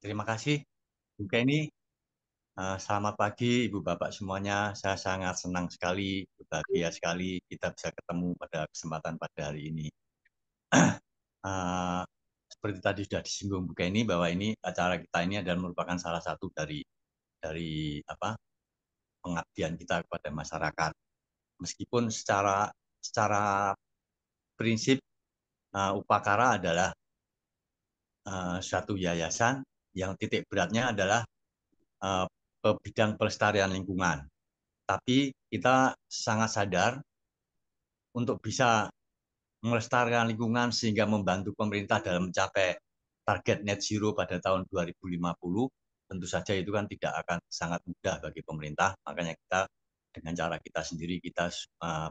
Terima kasih, Bu Kenny. Selamat pagi, Ibu Bapak semuanya. Saya sangat senang sekali, bahagia sekali kita bisa ketemu pada kesempatan pada hari ini. Uh, Seperti tadi sudah disinggung Bu Kenny bahwa ini acara kita ini adalah merupakan salah satu dari pengabdian kita kepada masyarakat. Meskipun secara prinsip Upakara adalah suatu yayasan yang titik beratnya adalah uh, bidang pelestarian lingkungan. Tapi kita sangat sadar untuk bisa melestarikan lingkungan sehingga membantu pemerintah dalam mencapai target net zero pada tahun 2050, tentu saja itu kan tidak akan sangat mudah bagi pemerintah. Makanya kita dengan cara kita sendiri kita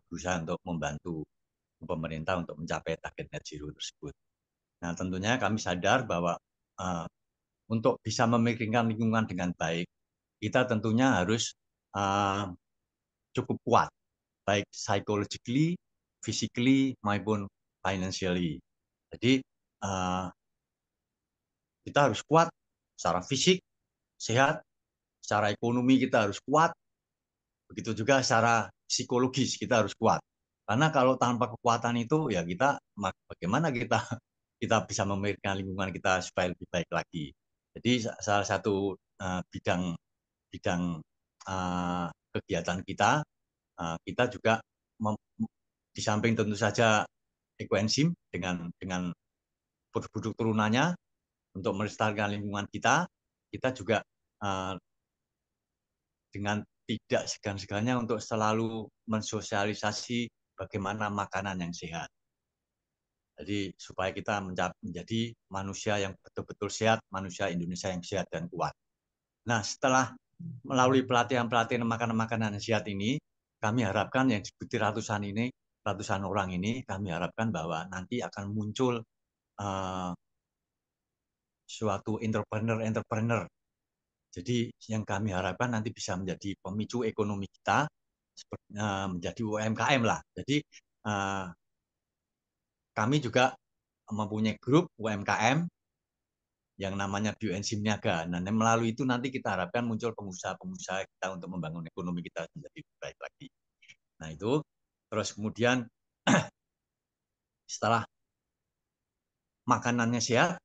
berusaha untuk membantu pemerintah untuk mencapai target net zero tersebut. Nah, tentunya kami sadar bahwa untuk bisa memikirkan lingkungan dengan baik, kita tentunya harus cukup kuat, baik psychologically, physically, maupun financially. Jadi kita harus kuat secara fisik, sehat, secara ekonomi kita harus kuat, begitu juga secara psikologis kita harus kuat. Karena kalau tanpa kekuatan itu ya kita bagaimana kita bisa memikirkan lingkungan kita supaya lebih baik lagi. Jadi salah satu bidang kegiatan kita juga di samping tentu saja ekoenzim dengan produk-produk turunannya untuk melestarikan lingkungan kita juga dengan tidak segan-segannya untuk selalu mensosialisasi bagaimana makanan yang sehat. Jadi supaya kita menjadi manusia yang betul-betul sehat, manusia Indonesia yang sehat dan kuat. Nah, setelah melalui pelatihan-pelatihan makanan-makanan sehat ini, kami harapkan yang diikuti ratusan orang ini, kami harapkan bahwa nanti akan muncul suatu entrepreneur. Jadi yang kami harapkan nanti bisa menjadi pemicu ekonomi kita, menjadi UMKM lah. Jadi kami juga mempunyai grup UMKM yang namanya Bioenzim Niaga. Nah, melalui itu nanti kita harapkan muncul pengusaha-pengusaha kita untuk membangun ekonomi kita menjadi lebih baik lagi. Nah, itu terus kemudian setelah makanannya sehat,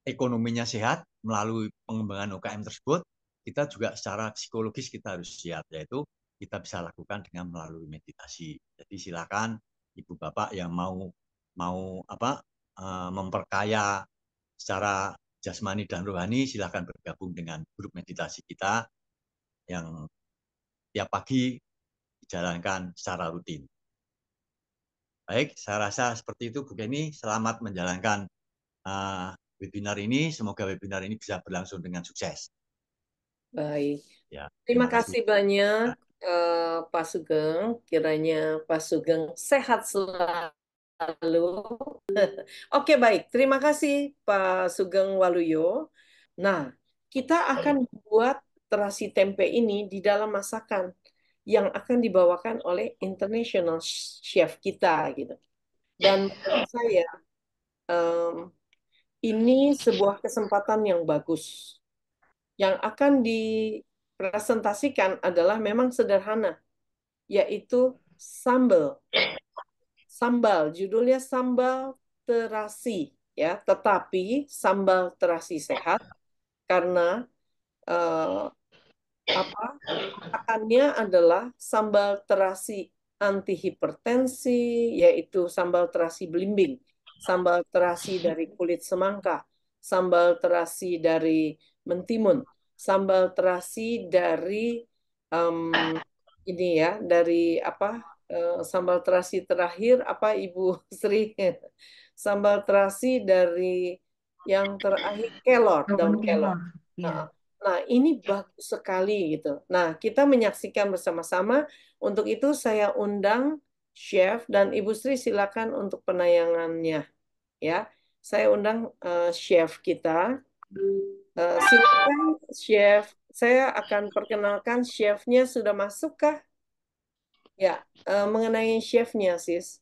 ekonominya sehat melalui pengembangan UKM tersebut, kita juga secara psikologis kita harus siap, yaitu kita bisa lakukan dengan melalui meditasi. Jadi silakan Ibu Bapak yang mau memperkaya secara jasmani dan rohani, silakan bergabung dengan grup meditasi kita yang tiap pagi dijalankan secara rutin. Baik, saya rasa seperti itu Bu Kenny. Selamat menjalankan webinar ini. Semoga webinar ini bisa berlangsung dengan sukses. Baik. Ya, Terima kasih banyak Pak Sugeng. Kiranya Pak Sugeng sehat selalu. Oke, baik. Terima kasih Pak Sugeng Waluyo. Nah, kita akan membuat terasi tempe ini di dalam masakan yang akan dibawakan oleh international chef kita gitu. Dan menurut saya ini sebuah kesempatan yang bagus. Yang akan dipresentasikan adalah memang sederhana, yaitu sambal. Sambal, judulnya sambal terasi, ya. Tetapi sambal terasi sehat karena masakannya adalah sambal terasi anti hipertensi, yaitu sambal terasi belimbing, sambal terasi dari kulit semangka, sambal terasi dari mentimun, sambal terasi dari ini ya, dari apa? Sambal terasi terakhir apa Ibu Sri? Sambal terasi dari yang terakhir kelor, daun kelor. Nah, Nah, ini bagus sekali gitu. Nah, kita menyaksikan bersama-sama. Untuk itu saya undang Chef dan Ibu Sri silakan untuk penayangannya ya. Saya undang Chef kita. Silakan Chef. Saya akan perkenalkan chefnya sudah masuk kah? Ya, mengenai chefnya sis.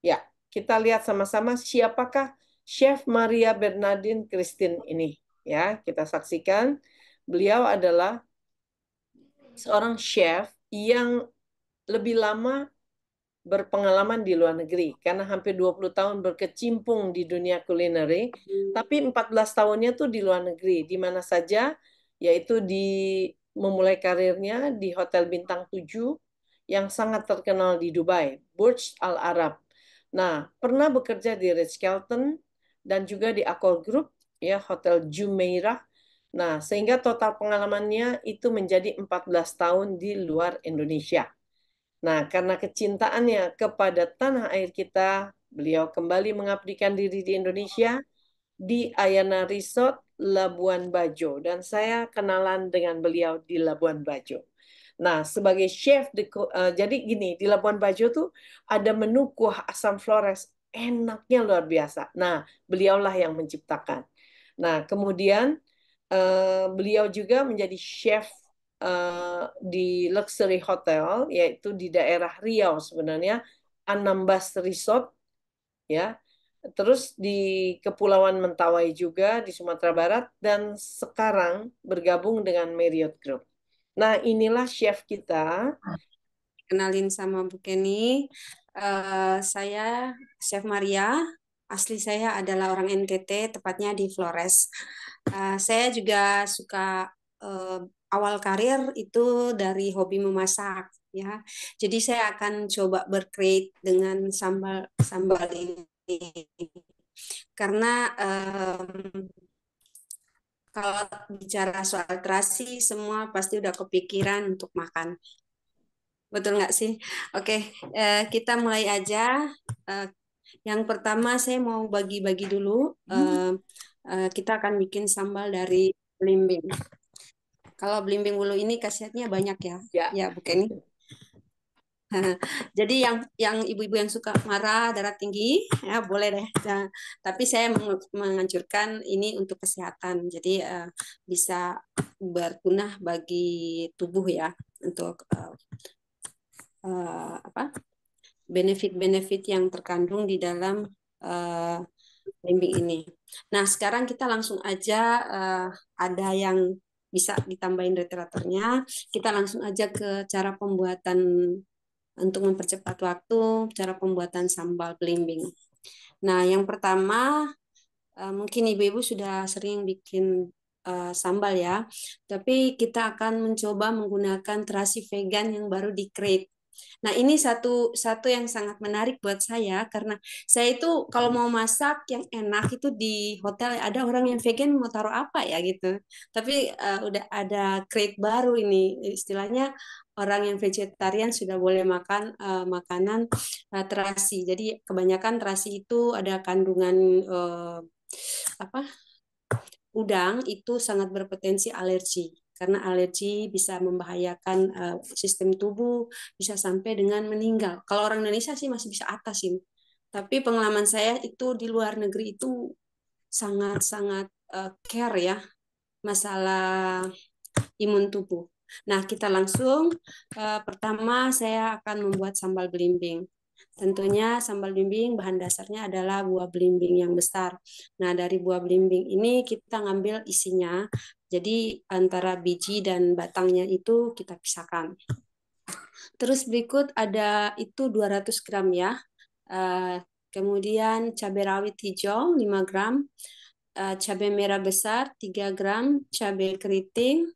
Ya, kita lihat sama-sama siapakah Chef Maria Bernardine Christine ini ya. Kita saksikan beliau adalah seorang chef yang lebih lama berpengalaman di luar negeri karena hampir 20 tahun berkecimpung di dunia kulineri, tapi 14 tahunnya tuh di luar negeri, di mana saja, yaitu memulai karirnya di Hotel Bintang 7 yang sangat terkenal di Dubai, Burj Al Arab. Nah, pernah bekerja di Ritz-Carlton dan juga di Accor Group, ya, Hotel Jumeirah. Nah, sehingga total pengalamannya itu menjadi 14 tahun di luar Indonesia. Nah, karena kecintaannya kepada tanah air kita, beliau kembali mengabdikan diri di Indonesia di Ayana Resort Labuan Bajo. Dan saya kenalan dengan beliau di Labuan Bajo. Nah, sebagai chef, jadi gini, di Labuan Bajo tuh ada menu kuah asam Flores. Enaknya luar biasa. Nah, beliaulah yang menciptakan. Nah, kemudian beliau juga menjadi chef di luxury hotel, yaitu di daerah Riau sebenarnya, Anambas Resort, ya. Terus di Kepulauan Mentawai juga di Sumatera Barat, dan sekarang bergabung dengan Marriott Group. Nah, inilah chef kita. Kenalin sama Bu Kenny. Saya Chef Maria. Asli saya adalah orang NTT, tepatnya di Flores. Saya juga suka awal karir itu dari hobi memasak, ya. Jadi saya akan coba berkreat dengan sambal sambal ini karena kalau bicara soal terasi semua pasti udah kepikiran untuk makan. Betul nggak sih? Oke, kita mulai aja. Eh, yang pertama saya mau bagi-bagi dulu. Kita akan bikin sambal dari belimbing. Kalau belimbing bulu ini khasiatnya banyak ya, Ya. ya Bu Kenny. Jadi yang ibu-ibu yang suka marah, darah tinggi, ya boleh deh. Nah, tapi saya menganjurkan ini untuk kesehatan. Jadi bisa berguna bagi tubuh ya, untuk apa benefit-benefit yang terkandung di dalam belimbing ini. Nah, sekarang kita langsung aja ada yang bisa ditambahin literaturnya. Kita langsung aja ke cara pembuatan untuk mempercepat waktu, cara pembuatan sambal belimbing. Nah, yang pertama mungkin ibu-ibu sudah sering bikin sambal ya, tapi kita akan mencoba menggunakan terasi vegan yang baru di-create. Nah, ini satu satu yang sangat menarik buat saya karena saya itu kalau mau masak yang enak itu di hotel ada orang yang vegan mau taruh apa ya gitu. Tapi udah ada crate baru ini istilahnya orang yang vegetarian sudah boleh makan makanan terasi. Jadi kebanyakan terasi itu ada kandungan apa udang itu sangat berpotensi alergi karena alergi bisa membahayakan sistem tubuh, bisa sampai dengan meninggal. Kalau orang Indonesia sih masih bisa atasin. Tapi pengalaman saya itu di luar negeri itu sangat-sangat care ya masalah imun tubuh. Nah, kita langsung pertama saya akan membuat sambal belimbing. Tentunya sambal belimbing bahan dasarnya adalah buah belimbing yang besar. Nah, dari buah belimbing ini kita ngambil isinya. Jadi antara biji dan batangnya itu kita pisahkan. Terus berikut ada itu 200 gram ya. Kemudian cabai rawit hijau 5 gram, cabai merah besar 3 gram, cabai keriting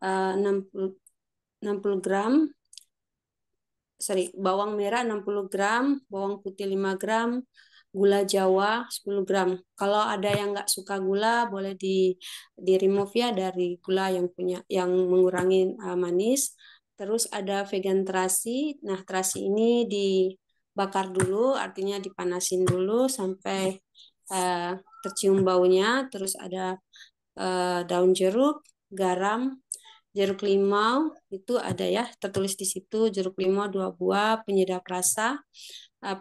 60 gram, bawang merah 60 gram, bawang putih 5 gram, gula Jawa 10 gram. Kalau ada yang nggak suka gula, boleh di remove ya dari gula yang mengurangi manis. Terus ada vegan terasi. Nah, terasi ini dibakar dulu, artinya dipanasin dulu sampai tercium baunya. Terus ada daun jeruk, garam, jeruk limau itu ada ya tertulis di situ, jeruk limau 2 buah, penyedap rasa,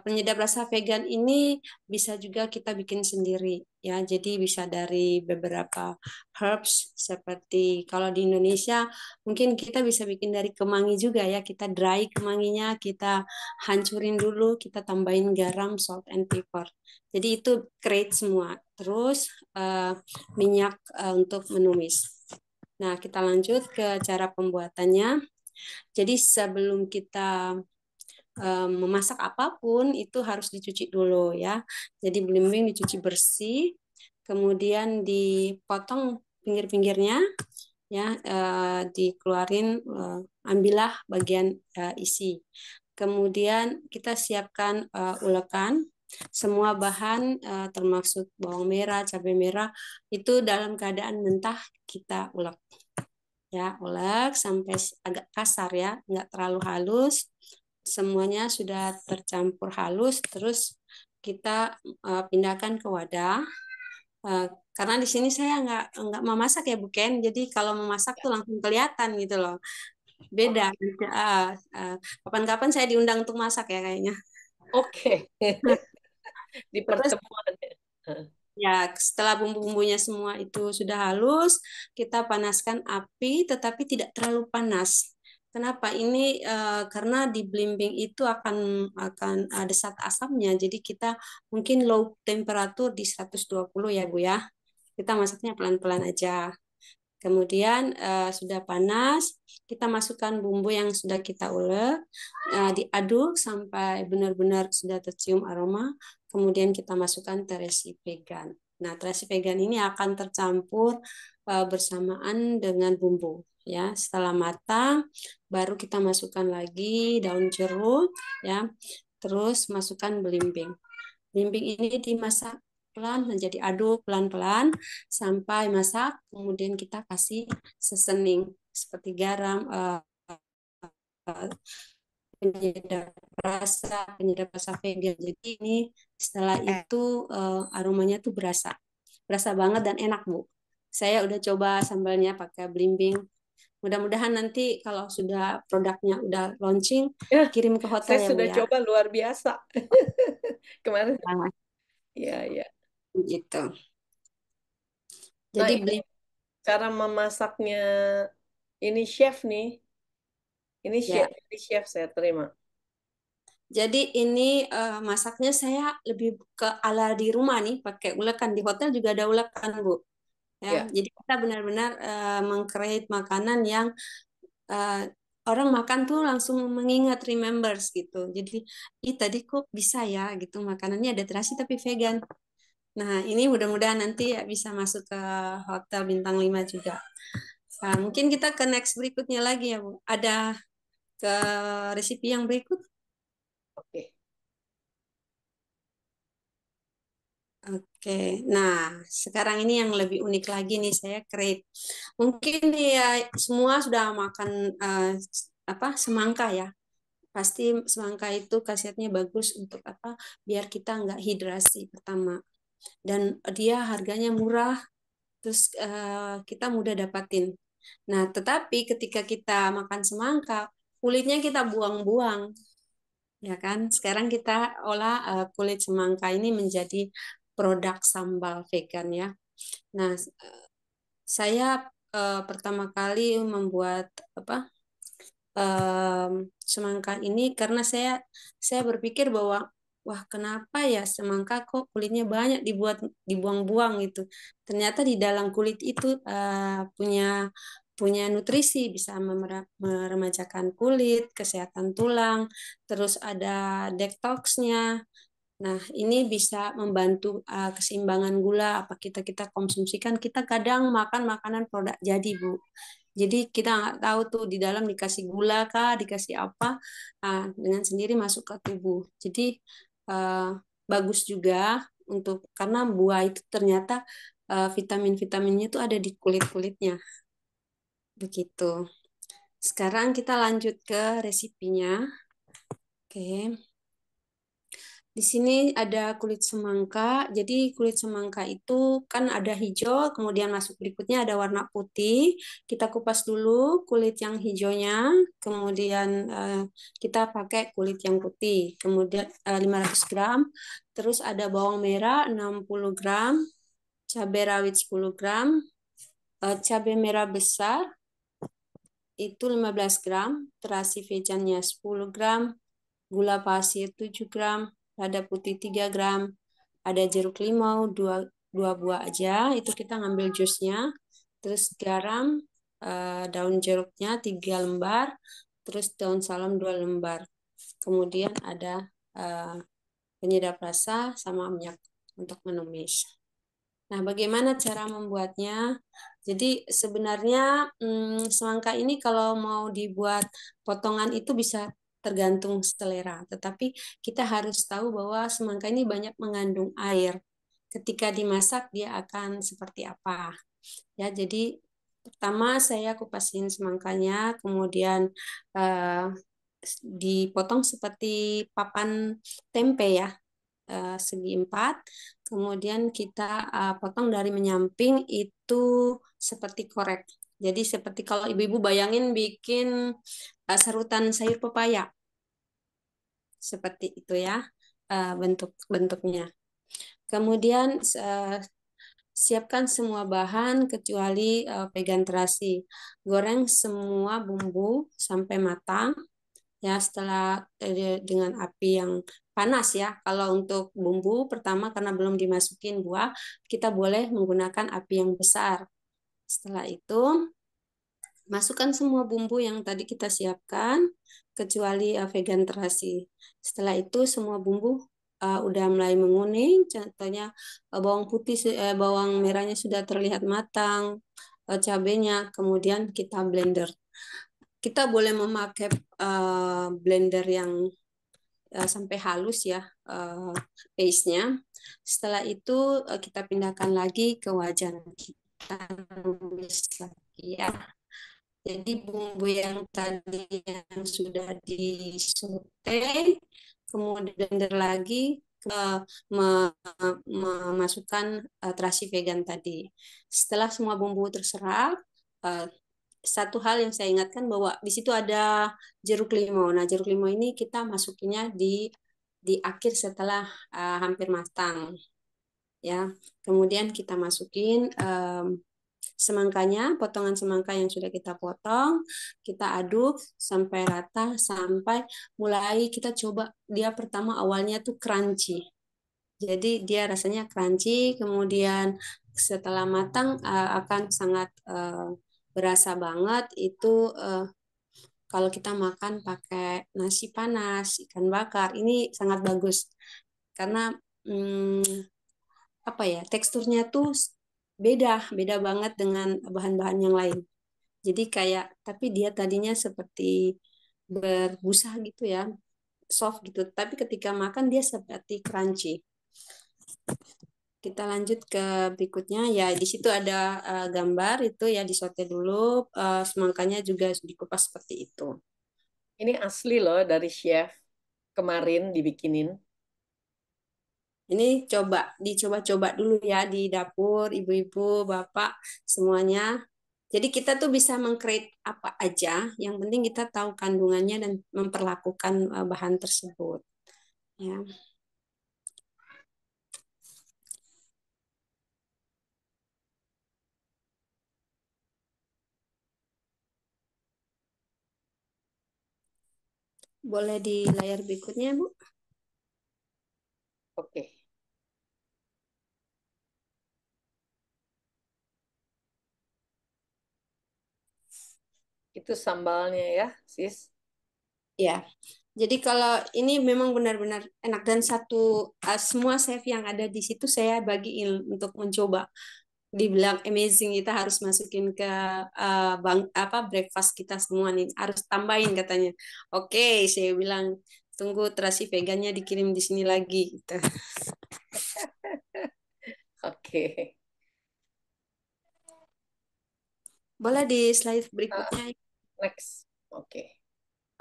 penyedap rasa vegan ini bisa juga kita bikin sendiri ya. Jadi bisa dari beberapa herbs seperti kalau di Indonesia mungkin kita bisa bikin dari kemangi juga ya. Kita dry kemanginya, kita hancurin dulu, kita tambahin garam, salt and pepper. Jadi itu create semua. Terus minyak untuk menumis. Nah, kita lanjut ke cara pembuatannya. Jadi sebelum kita memasak apapun itu harus dicuci dulu ya. Jadi belimbing dicuci bersih, kemudian dipotong pinggir-pinggirnya ya, dikeluarin, ambillah bagian isi. Kemudian kita siapkan ulekan. Semua bahan termasuk bawang merah, cabai merah itu dalam keadaan mentah kita ulek ya, ulek sampai agak kasar ya, nggak terlalu halus. Semuanya sudah tercampur halus, terus kita pindahkan ke wadah. Karena di sini saya nggak memasak ya Bu Ken, jadi kalau memasak tuh langsung kelihatan gitu loh. Beda. Kapan-kapan saya diundang untuk masak ya kayaknya. Oke. Di Terus pertemuan. ya, setelah bumbu-bumbunya semua itu sudah halus, kita panaskan api, tetapi tidak terlalu panas. Kenapa? Ini karena di belimbing itu akan ada zat asamnya, jadi kita mungkin low temperatur di 120 ya Bu ya. Kita masaknya pelan-pelan aja. Kemudian sudah panas, kita masukkan bumbu yang sudah kita ulek, diaduk sampai benar-benar sudah tercium aroma. Kemudian kita masukkan terasi vegan. Nah, terasi vegan ini akan tercampur bersamaan dengan bumbu. Ya, setelah matang, baru kita masukkan lagi daun jeruk, ya. Terus masukkan belimbing. Belimbing ini dimasak pelan, menjadi aduk pelan-pelan sampai masak. Kemudian kita kasih seasoning seperti garam, penyedap rasa vegan. Jadi ini setelah itu aromanya tuh berasa banget dan enak Bu. Saya udah coba sambalnya pakai belimbing. Mudah-mudahan nanti kalau sudah produknya udah launching, Ya, kirim ke hotel saya ya Bu sudah ya. coba luar biasa. Kemarin. Nah, Ya, ya. gitu. Nah, Jadi ini beli cara memasaknya ini chef nih. ya. Ini chef saya terima. Jadi ini masaknya saya lebih ke ala di rumah nih, pakai ulekan. Di hotel juga ada ulekan, Bu. Ya, Ya. jadi kita benar-benar meng-create makanan yang eh, orang makan tuh langsung mengingat, remembers gitu. Jadi, tadi kok bisa ya gitu, makanannya ada terasi tapi vegan. Nah, ini mudah-mudahan nanti ya bisa masuk ke hotel bintang 5 juga. Nah, mungkin kita ke next berikutnya lagi ya, Bu. Ada ke resipi yang berikut. Oke. Oke, nah sekarang ini yang lebih unik lagi nih saya create. Mungkin ya semua sudah makan semangka ya. Pasti semangka itu khasiatnya bagus untuk apa? Biar kita nggak hidrasi pertama. Dan dia harganya murah, terus kita mudah dapatin. Nah, tetapi ketika kita makan semangka, kulitnya kita buang-buang, ya kan? Sekarang kita olah kulit semangka ini menjadi produk sambal vegan ya. Nah, saya pertama kali membuat apa semangka ini karena saya berpikir bahwa wah kenapa ya semangka kok kulitnya banyak dibuang-buang gitu. Ternyata di dalam kulit itu punya punya nutrisi, bisa meremajakan kulit, kesehatan tulang, terus ada detoxnya. Nah, ini bisa membantu keseimbangan gula apa kita konsumsikan. Kita kadang makan makanan produk jadi, Bu. Jadi kita nggak tahu tuh di dalam dikasih gula kah, dikasih apa, dengan sendiri masuk ke tubuh. Jadi uh, bagus juga untuk karena buah itu ternyata vitamin-vitaminnya itu ada di kulit-kulitnya. Begitu. Sekarang kita lanjut ke resipinya. Oke. Di sini ada kulit semangka. Jadi kulit semangka itu kan ada hijau, kemudian masuk berikutnya ada warna putih. Kita kupas dulu kulit yang hijaunya, kemudian kita pakai kulit yang putih. Kemudian 500 gram. Terus ada bawang merah 60 gram, cabai rawit 10 gram, cabai merah besar itu 15 gram, terasi vegannya 10 gram, gula pasir 7 gram, lada putih 3 gram, ada jeruk limau 2 buah aja, itu kita ngambil jusnya, terus garam, daun jeruknya 3 lembar, terus daun salam 2 lembar. Kemudian ada penyedap rasa sama minyak untuk menumis. Nah, bagaimana cara membuatnya? Jadi sebenarnya semangka ini kalau mau dibuat potongan itu bisa tergantung selera. Tetapi kita harus tahu bahwa semangka ini banyak mengandung air. Ketika dimasak dia akan seperti apa. Ya, jadi pertama saya kupasin semangkanya, kemudian eh, dipotong seperti papan tempe ya, segi 4. Kemudian kita potong dari menyamping itu seperti korek. Jadi seperti kalau ibu-ibu bayangin bikin sarutan sayur pepaya. Seperti itu ya bentuk-bentuknya. Kemudian siapkan semua bahan kecuali vegan terasi. Goreng semua bumbu sampai matang. Ya, setelah dengan api yang panas ya. Kalau untuk bumbu pertama karena belum dimasukin buah, kita boleh menggunakan api yang besar. Setelah itu masukkan semua bumbu yang tadi kita siapkan kecuali vegan terasi. Setelah itu semua bumbu udah mulai menguning, contohnya bawang putih, bawang merahnya sudah terlihat matang, cabenya, kemudian kita blender. Kita boleh memakai blender yang sampai halus ya paste-nya. Setelah itu kita pindahkan lagi ke wajan. Kita tumis lagi ya. Jadi bumbu yang tadi yang sudah disaute, kemudian blender lagi memasukkan terasi vegan tadi. Setelah semua bumbu terserap, satu hal yang saya ingatkan bahwa di situ ada jeruk limau. Nah, jeruk limau ini kita masukinya di akhir setelah hampir matang, ya. Kemudian kita masukin semangkanya, potongan semangka yang sudah kita potong, kita aduk sampai rata, sampai mulai kita coba dia pertama awalnya tuh crunchy. Jadi dia rasanya crunchy, kemudian setelah matang akan sangat berasa banget itu kalau kita makan pakai nasi panas, ikan bakar, ini sangat bagus karena apa ya teksturnya tuh beda banget dengan bahan-bahan yang lain. Jadi kayak tapi dia tadinya seperti berbusa gitu ya, soft gitu. Tapi ketika makan dia seperti crunchy. Kita lanjut ke berikutnya ya di situ ada gambar itu ya disaute dulu semangkanya juga dikupas seperti itu. Ini asli loh dari chef kemarin dibikinin. Ini dicoba-coba dulu ya di dapur ibu-ibu, bapak semuanya. Jadi kita tuh bisa meng-create apa aja, yang penting kita tahu kandungannya dan memperlakukan bahan tersebut. Ya. Boleh di layar berikutnya, Bu? Oke. Itu sambalnya ya, sis. Ya. Jadi kalau ini memang benar-benar enak dan semua chef yang ada di situ saya bagiin untuk mencoba. Dibilang amazing kita harus masukin ke breakfast kita semua nih harus tambahin katanya. Oke, saya bilang tunggu terasi vegannya dikirim di sini lagi gitu. Oke. Boleh di slide berikutnya. Next. Oke.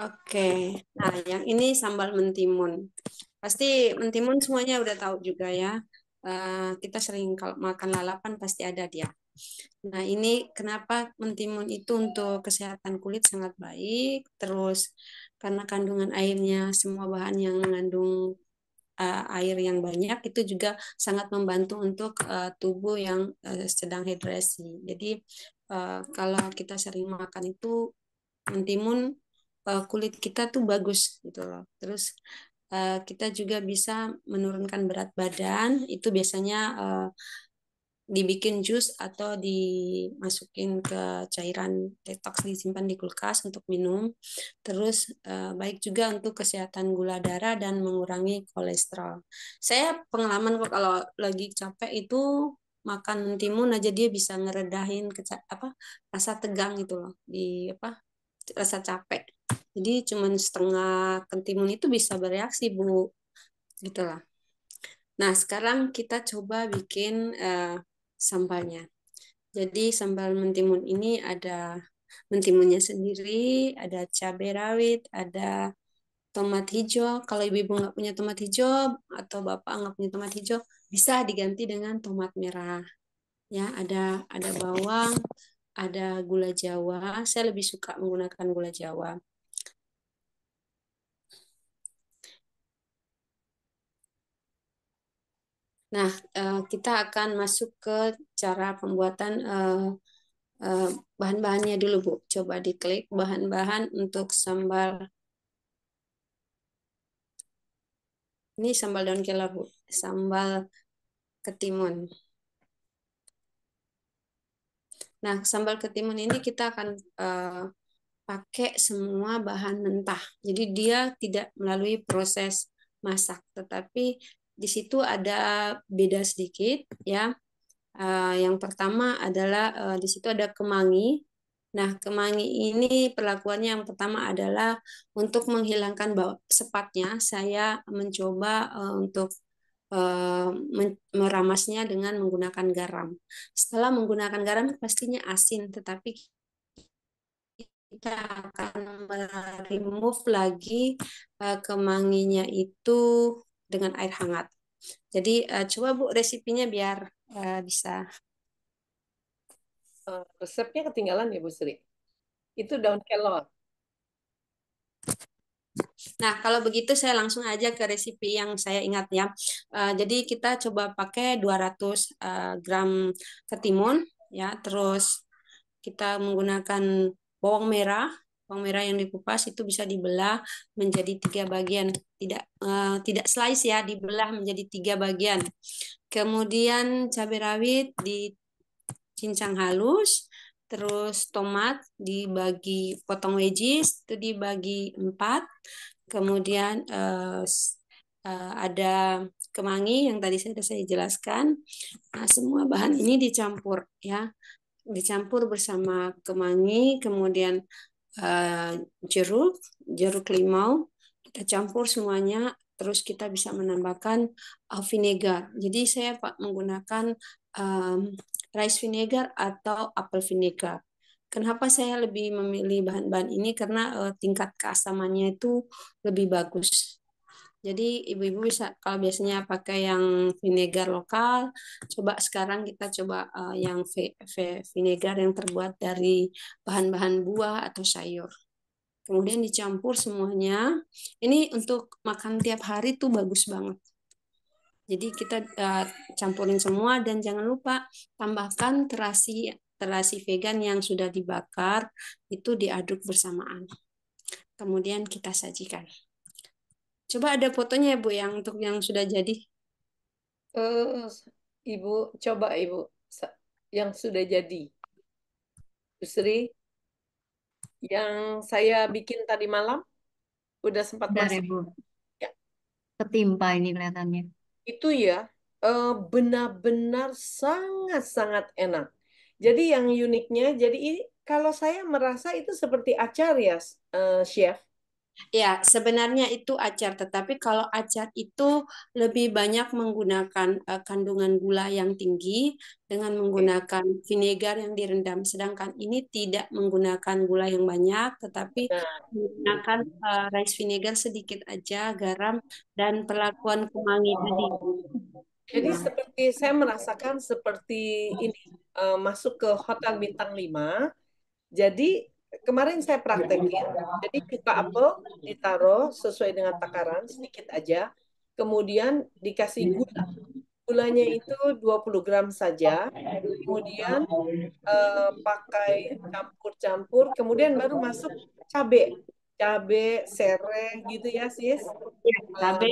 Oke. Nah, yang ini sambal mentimun. Pasti mentimun semuanya udah tahu juga ya. Kita sering kalau makan lalapan pasti ada dia. Nah, ini kenapa mentimun itu untuk kesehatan kulit sangat baik. Terus karena kandungan airnya, semua bahan yang mengandung air yang banyak itu juga sangat membantu untuk tubuh yang sedang hidrasi. Jadi kalau kita sering makan itu mentimun, kulit kita tuh bagus gitu loh. Terus kita juga bisa menurunkan berat badan. Itu biasanya dibikin jus atau dimasukin ke cairan detox, disimpan di kulkas untuk minum. Terus baik juga untuk kesehatan gula darah dan mengurangi kolesterol. Saya pengalaman kok kalau lagi capek itu makan mentimun aja dia bisa ngeredahin rasa tegang itu loh, di rasa capek. Jadi cuman setengah kentimun itu bisa bereaksi, Bu. Gitu lah. Nah, sekarang kita coba bikin sambalnya. Jadi sambal mentimun ini ada mentimunnya sendiri, ada cabai rawit, ada tomat hijau. Kalau ibu-ibu nggak punya tomat hijau atau bapak nggak punya tomat hijau, bisa diganti dengan tomat merah. Ya, ada bawang, ada gula Jawa. Saya lebih suka menggunakan gula Jawa. Nah, kita akan masuk ke cara pembuatan bahan-bahannya dulu, Bu. Coba diklik bahan-bahan untuk sambal. Ini sambal daun kelor, Bu. Sambal ketimun. Nah, sambal ketimun ini kita akan pakai semua bahan mentah. Jadi dia tidak melalui proses masak, tetapi di situ ada beda sedikit ya. Yang pertama adalah di situ ada kemangi. Nah, kemangi ini perlakuannya yang pertama adalah untuk menghilangkan bau sepatnya. Saya mencoba untuk meramasnya dengan menggunakan garam. Setelah menggunakan garam pastinya asin, tetapi kita akan remove lagi kemanginya itu dengan air hangat. Jadi coba Bu resipinya biar bisa. Resepnya ketinggalan ya Bu Sri. Itu daun kelor. Nah, kalau begitu saya langsung aja ke resipi yang saya ingat ya. Jadi kita coba pakai 200 gram ketimun ya, terus kita menggunakan bawang merah. Bawang merah yang dikupas itu bisa dibelah menjadi 3 bagian, tidak slice ya, dibelah menjadi 3 bagian. Kemudian cabai rawit dicincang halus, terus tomat dibagi potong wedges itu dibagi 4. Kemudian ada kemangi yang tadi saya jelaskan. Nah, semua bahan ini dicampur ya, dicampur bersama kemangi, kemudian jeruk limau, kita campur semuanya. Terus kita bisa menambahkan vinegar. Jadi saya menggunakan rice vinegar atau apple vinegar. Kenapa saya lebih memilih bahan-bahan ini? Karena tingkat keasamannya itu lebih bagus. Jadi ibu-ibu bisa, kalau biasanya pakai yang vinegar lokal, coba sekarang kita coba yang vinegar yang terbuat dari bahan-bahan buah atau sayur. Kemudian dicampur semuanya. Ini untuk makan tiap hari tuh bagus banget. Jadi kita campurin semua dan jangan lupa tambahkan terasi vegan yang sudah dibakar, itu diaduk bersamaan. Kemudian kita sajikan. Coba ada fotonya ya Bu yang untuk yang sudah jadi. Ibu coba Ibu yang sudah jadi. Bu Sri, yang saya bikin tadi malam udah sempat Bentar ya, masak. Bu. Ya, Ketimpa ini kelihatannya. itu ya benar-benar sangat-sangat enak. Jadi yang uniknya, jadi ini kalau saya merasa itu seperti acar ya, chef. Ya, sebenarnya itu acar, tetapi kalau acar itu lebih banyak menggunakan kandungan gula yang tinggi dengan menggunakan vinegar yang direndam. Sedangkan ini tidak menggunakan gula yang banyak, tetapi Nah, menggunakan rice vinegar sedikit aja, garam, dan perlakuan kemangi tadi. jadi Nah, seperti saya merasakan seperti ini masuk ke hotel bintang 5. Jadi kemarin saya praktekin. Jadi cuka apel ditaruh sesuai dengan takaran sedikit aja. Kemudian dikasih gula. Gulanya itu 20 gram saja. Kemudian pakai campur-campur. Kemudian baru masuk cabe. Cabe, sereh gitu ya sis. ya, cabai.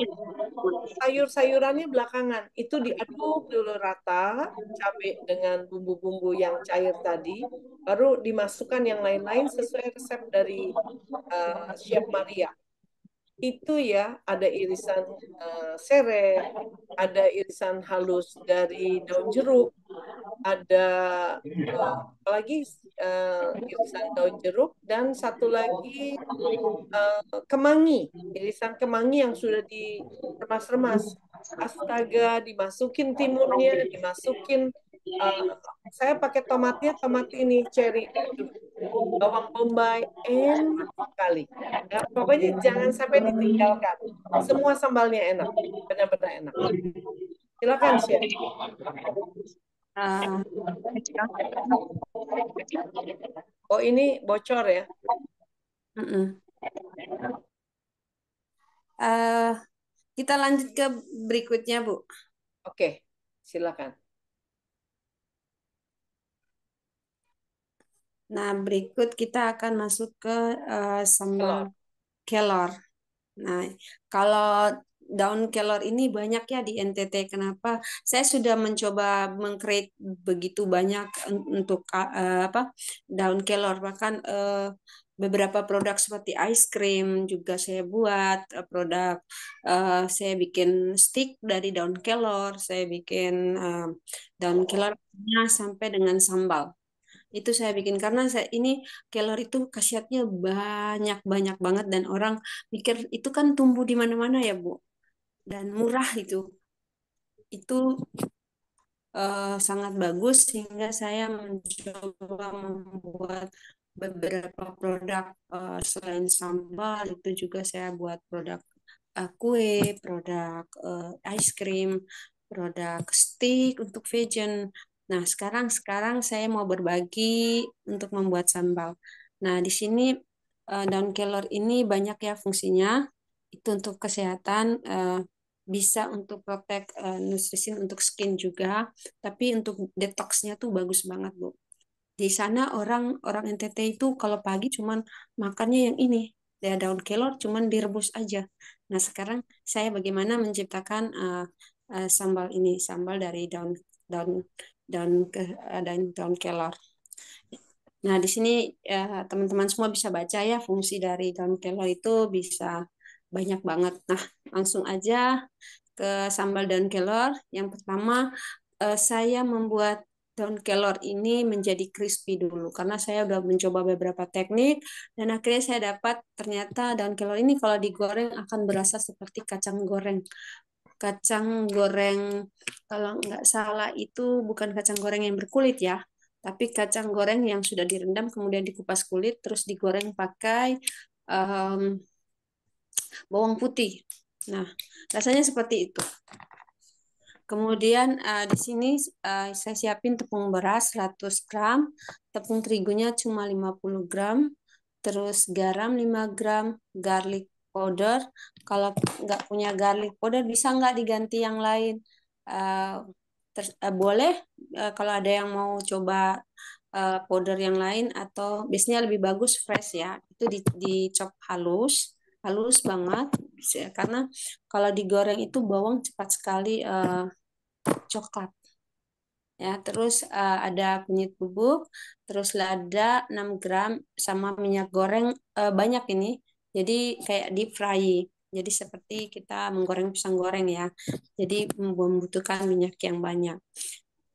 Sayur-sayurannya belakangan. Itu diaduk dulu rata, cabai dengan bumbu-bumbu yang cair tadi, baru dimasukkan yang lain-lain sesuai resep dari Chef Maria. Itu ya, ada irisan sereh, ada irisan halus dari daun jeruk, ada apalagi irisan daun jeruk, dan satu lagi kemangi, irisan kemangi yang sudah diremas-remas. Astaga, dimasukin timunnya, dimasukin saya pakai tomatnya, tomat ini cherry, bawang bombay, enak sekali. Ya, pokoknya jangan sampai ditinggalkan. Semua sambalnya enak, benar-benar enak. Silakan, Chef. Uh, Oh, ini bocor ya? Kita lanjut ke berikutnya, Bu. Oke, silakan. Nah, berikut kita akan masuk ke sambal kelor. Nah, kalau daun kelor ini banyak ya di NTT. Kenapa? Saya sudah mencoba mengcreate begitu banyak untuk apa daun kelor. Bahkan beberapa produk seperti ice cream juga saya buat. Produk saya bikin stick dari daun kelor. Saya bikin daun kelornya sampai dengan sambal. Itu saya bikin karena saya ini kelor itu khasiatnya banyak banget dan orang mikir itu kan tumbuh di mana-mana ya Bu dan murah itu. Itu sangat bagus sehingga saya mencoba membuat beberapa produk selain sambal itu juga saya buat produk kue, produk ice cream, produk stick untuk vegan. Nah, sekarang sekarang saya mau berbagi untuk membuat sambal. Nah, di sini daun kelor ini banyak ya fungsinya. Itu untuk kesehatan, bisa untuk protek nutrisi untuk skin juga, tapi untuk detoxnya tuh bagus banget, Bu. Di sana orang orang NTT itu kalau pagi cuman makannya yang ini, ya daun kelor cuman direbus aja. Nah, sekarang saya bagaimana menciptakan sambal ini, sambal dari daun daun daun daun kelor. Nah, di sini teman-teman semua bisa baca ya fungsi dari daun kelor itu bisa banyak banget. Nah, langsung aja ke sambal daun kelor. Yang pertama, saya membuat daun kelor ini menjadi crispy dulu karena saya udah mencoba beberapa teknik dan akhirnya saya dapat ternyata daun kelor ini kalau digoreng akan berasa seperti kacang goreng. Kacang goreng kalau nggak salah itu bukan kacang goreng yang berkulit ya, tapi kacang goreng yang sudah direndam kemudian dikupas kulit terus digoreng pakai um, bawang putih. Nah, rasanya seperti itu. Kemudian di sini saya siapin tepung beras 100 gram, tepung terigunya cuma 50 gram, terus garam 5 gram, garlic powder. Kalau nggak punya garlic powder bisa nggak diganti yang lain. Uh, Boleh kalau ada yang mau coba powder yang lain atau biasanya lebih bagus fresh ya. Itu dicop halus, halus banget karena kalau digoreng itu bawang cepat sekali coklat ya. Terus ada kunyit bubuk, terus lada 6 gram sama minyak goreng banyak ini. Jadi kayak deep fry. Jadi seperti kita menggoreng pisang goreng ya. Jadi membutuhkan minyak yang banyak.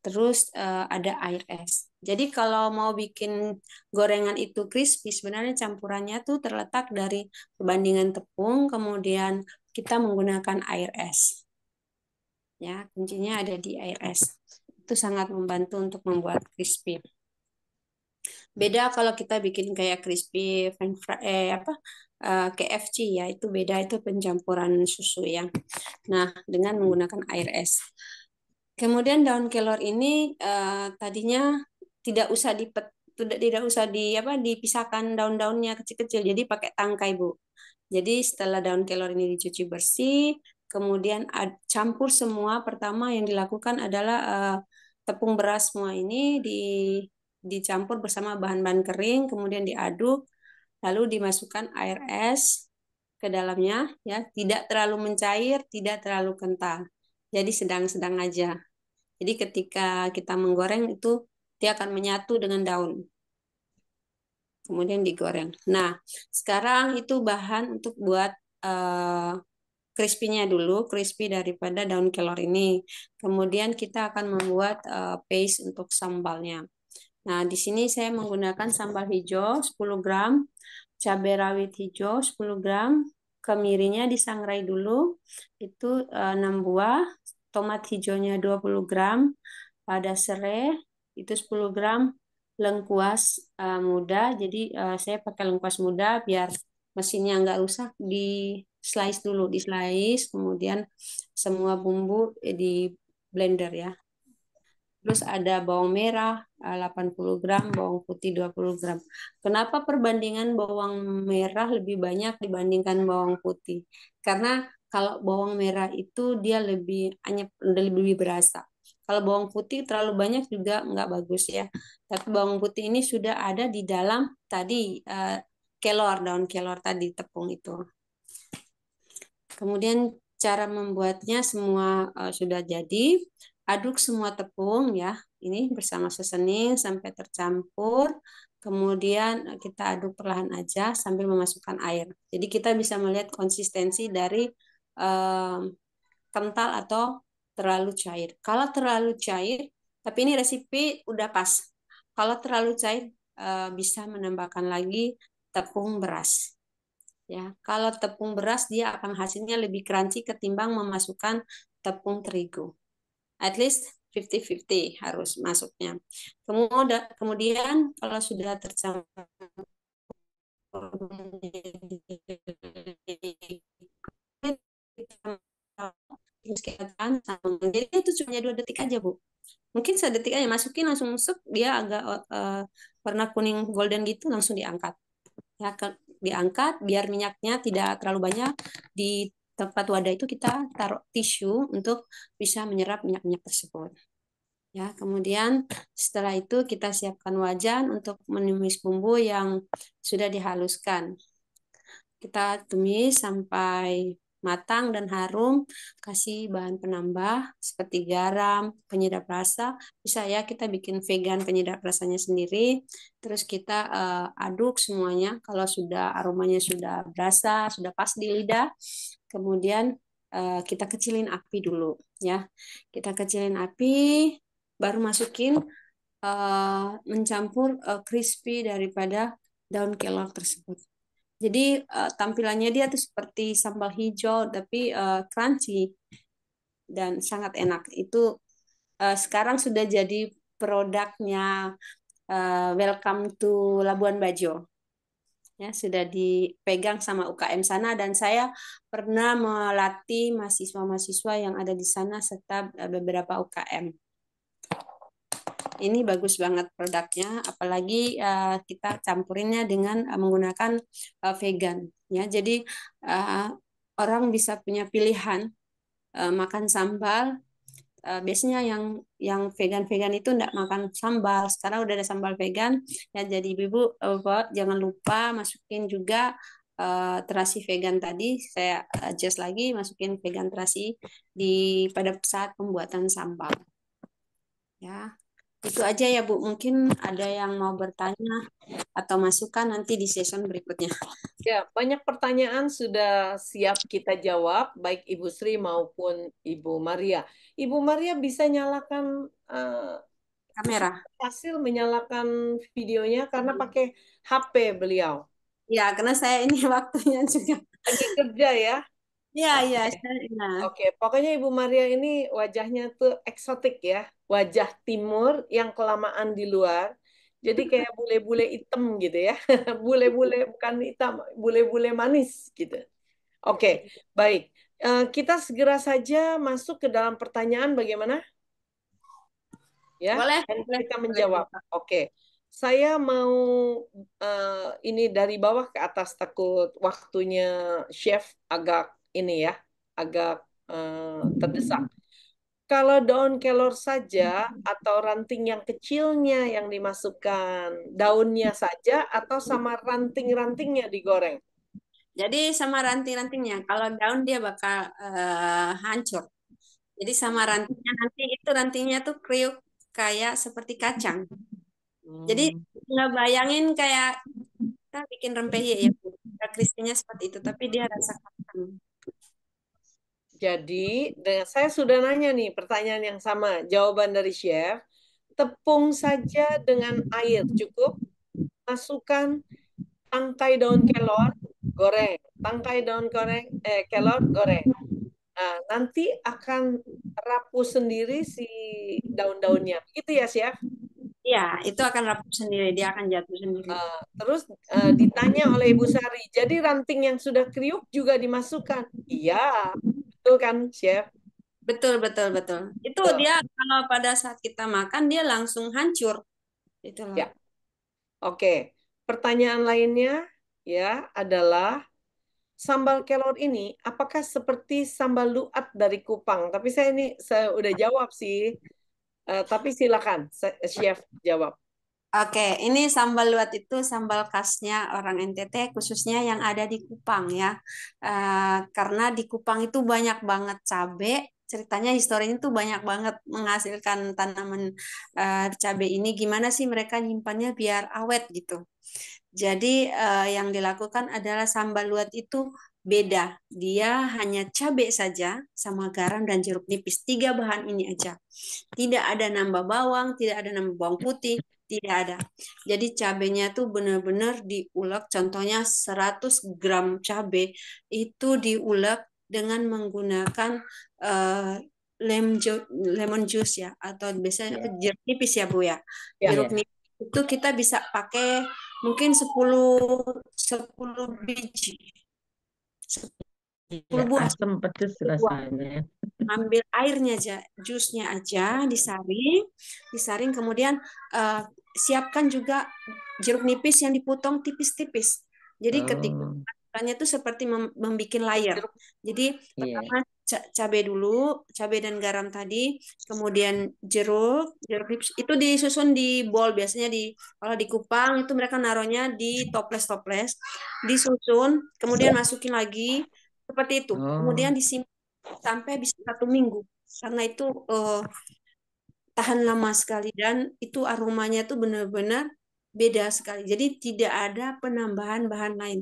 Terus ada air es. Jadi kalau mau bikin gorengan itu crispy, sebenarnya campurannya tuh terletak dari perbandingan tepung, kemudian kita menggunakan air es. Ya, kuncinya ada di air es. Itu sangat membantu untuk membuat crispy. Beda kalau kita bikin kayak crispy French fry, KFC ya, itu beda, itu pencampuran susu ya. Nah, dengan menggunakan air es. Kemudian daun kelor ini tadinya tidak usah tidak usah dipisahkan daun-daunnya kecil-kecil, jadi pakai tangkai Bu. Jadi setelah daun kelor ini dicuci bersih, kemudian campur semua. Pertama yang dilakukan adalah tepung beras semua ini dicampur bersama bahan-bahan kering, kemudian diaduk, lalu dimasukkan air es ke dalamnya, ya, tidak terlalu mencair, tidak terlalu kental. Jadi sedang-sedang aja. Jadi ketika kita menggoreng itu dia akan menyatu dengan daun. Kemudian digoreng. Nah, sekarang itu bahan untuk buat crispy-nya dulu, crispy daripada daun kelor ini. Kemudian kita akan membuat paste untuk sambalnya. Nah, di sini saya menggunakan sambal hijau 10 gram, cabai rawit hijau 10 gram, kemirinya disangrai dulu, itu 6 buah, tomat hijaunya 20 gram, ada serai, itu 10 gram, lengkuas muda, jadi saya pakai lengkuas muda biar mesinnya nggak rusak, di slice dulu, di slice, kemudian semua bumbu di blender ya. Terus ada bawang merah 80 gram, bawang putih 20 gram. Kenapa perbandingan bawang merah lebih banyak dibandingkan bawang putih? Karena kalau bawang merah itu dia lebih anyep, lebih berasa. Kalau bawang putih terlalu banyak juga nggak bagus ya. Tapi bawang putih ini sudah ada di dalam tadi kelor, daun kelor tadi, tepung itu. Kemudian cara membuatnya semua sudah jadi. Aduk semua tepung ya, ini bersama sesening sampai tercampur. Kemudian kita aduk perlahan aja sambil memasukkan air. Jadi kita bisa melihat konsistensi dari kental atau terlalu cair. Kalau terlalu cair, tapi ini resipi udah pas. Kalau terlalu cair bisa menambahkan lagi tepung beras. Ya, kalau tepung beras dia akan hasilnya lebih crunchy ketimbang memasukkan tepung terigu. At least 50-50 harus masuknya. Kemudian kalau sudah tercampur terus kita jadi itu cuma 2 detik aja Bu. Mungkin sedetik aja masukin langsung masuk, dia agak warna kuning golden gitu, langsung diangkat. Ya, diangkat biar minyaknya tidak terlalu banyak. Di tempat wadah itu kita taruh tisu untuk bisa menyerap minyak-minyak tersebut. Ya, kemudian setelah itu kita siapkan wajan untuk menumis bumbu yang sudah dihaluskan. Kita tumis sampai matang dan harum, kasih bahan penambah seperti garam, penyedap rasa. Bisa ya kita bikin vegan penyedap rasanya sendiri. Terus kita aduk semuanya. Kalau sudah aromanya sudah berasa, sudah pas di lidah, kemudian kita kecilin api dulu ya. Kita kecilin api, baru masukin mencampur crispy daripada daun kelor tersebut. Jadi tampilannya dia tuh seperti sambal hijau tapi crunchy dan sangat enak. Itu sekarang sudah jadi produknya Welcome to Labuan Bajo. Ya, sudah dipegang sama UKM sana dan saya pernah melatih mahasiswa-mahasiswa yang ada di sana serta beberapa UKM. Ini bagus banget produknya, apalagi kita campurinnya dengan menggunakan vegan. Ya, jadi orang bisa punya pilihan makan sambal. Biasanya yang vegan itu enggak makan sambal. Sekarang udah ada sambal vegan. Ya, jadi ibu jangan lupa masukin juga terasi vegan tadi. Saya adjust lagi, masukin vegan terasi pada saat pembuatan sambal. Ya. Itu aja ya Bu, mungkin ada yang mau bertanya atau masukan nanti di season berikutnya. Ya, banyak pertanyaan sudah siap kita jawab, baik Ibu Sri maupun Ibu Maria. Ibu Maria bisa nyalakan kamera. Hasil menyalakan videonya karena pakai HP beliau. Ya, karena saya ini waktunya juga. Lagi kerja ya. Iya, iya. Oke, Oke, pokoknya Ibu Maria ini wajahnya tuh eksotik ya. Wajah timur yang kelamaan di luar. Jadi kayak bule-bule hitam gitu ya. Bule-bule bukan hitam, bule-bule manis gitu. Oke, baik. Kita segera saja masuk ke dalam pertanyaan bagaimana? Ya, Boleh, dan boleh, kita boleh. menjawab. Oke. Saya mau ini dari bawah ke atas takut waktunya chef agak ini ya, agak terdesak. Kalau daun kelor saja atau ranting yang kecilnya yang dimasukkan, daunnya saja atau sama ranting-rantingnya digoreng? Jadi sama ranting-rantingnya. Kalau daun dia bakal hancur. Jadi sama rantingnya nanti itu rantingnya tuh kriuk kayak seperti kacang. Jadi nggak bayangin kayak kita bikin rempeyek ya, Bu. Crispy-nya seperti itu, tapi dia rasa kacang. Jadi, saya sudah nanya nih pertanyaan yang sama. Jawaban dari chef, tepung saja dengan air cukup. Masukkan tangkai daun kelor, goreng. Tangkai daun kelor, goreng. Nah, nanti akan rapuh sendiri si daun-daunnya. Begitu ya, chef? Iya, itu akan rapuh sendiri, dia akan jatuh sendiri. Terus ditanya oleh Ibu Sari, jadi ranting yang sudah kriuk juga dimasukkan? Iya, betul kan, chef? Betul, betul, betul. Itu Betul. dia kalau pada saat kita makan dia langsung hancur. Itu loh. Ya. Oke, pertanyaan lainnya ya adalah sambal kelor ini apakah seperti sambal luat dari Kupang? Tapi saya udah jawab sih. Tapi silakan chef jawab. Oke, ini sambal luat itu sambal khasnya orang NTT, khususnya yang ada di Kupang ya. Karena di Kupang itu banyak banget cabai. Ceritanya historinya itu banyak banget menghasilkan tanaman cabai ini. Gimana sih mereka nyimpannya biar awet gitu. Jadi yang dilakukan adalah sambal luat itu beda. Dia hanya cabai saja sama garam dan jeruk nipis. Tiga bahan ini aja. Tidak ada nambah bawang, tidak ada nambah bawang putih, tidak ada. Jadi cabenya tuh benar-benar diulek. Contohnya 100 gram cabai itu diulek dengan menggunakan uh, lemon juice ya, atau biasanya apa, jeruk nipis ya Bu ya. Ya. Jeruk nipis itu kita bisa pakai mungkin 10 biji. 10 buah. Asam pedes rasanya. Ambil airnya aja, jusnya aja, disaring kemudian siapkan juga jeruk nipis yang dipotong tipis-tipis. Jadi ketika makannya itu seperti membuat layer. Jadi pertama cabai dulu, cabai dan garam tadi, kemudian jeruk nipis itu disusun di bowl. Biasanya kalau di Kupang itu mereka naruhnya di toples-toples, disusun, kemudian masukin lagi seperti itu. Kemudian disimpan sampai bisa 1 minggu karena itu tahan lama sekali dan itu aromanya tuh benar-benar beda sekali. Jadi tidak ada penambahan bahan lain.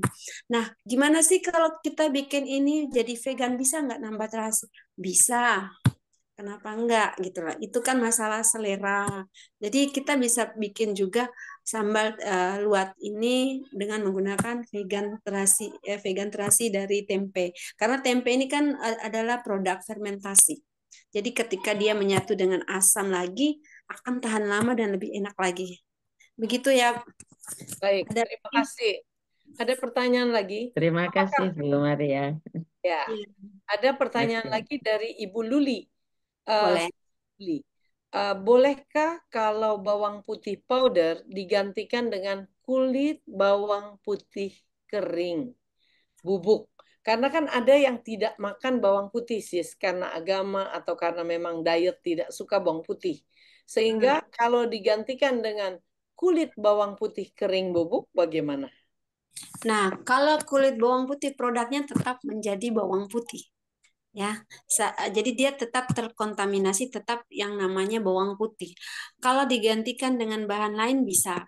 Nah, gimana sih kalau kita bikin ini jadi vegan, bisa nggak nambah terasi? Bisa. Kenapa enggak gitu lah. Itu kan masalah selera. Jadi kita bisa bikin juga sambal luat ini dengan menggunakan vegan terasi dari tempe. Karena tempe ini kan adalah produk fermentasi. Jadi ketika dia menyatu dengan asam lagi akan tahan lama dan lebih enak lagi. Begitu ya. Baik, terima kasih. Ada pertanyaan lagi? Terima kasih Bu Maria. Ya. Ada pertanyaan lagi dari Ibu Luli. Boleh. Bolehkah kalau bawang putih powder digantikan dengan kulit bawang putih kering bubuk? Karena kan ada yang tidak makan bawang putih sis karena agama atau karena memang diet tidak suka bawang putih. Sehingga kalau digantikan dengan kulit bawang putih kering bubuk bagaimana? Nah, kalau kulit bawang putih produknya tetap menjadi bawang putih. Ya, jadi dia tetap terkontaminasi, tetap yang namanya bawang putih. Kalau digantikan dengan bahan lain bisa.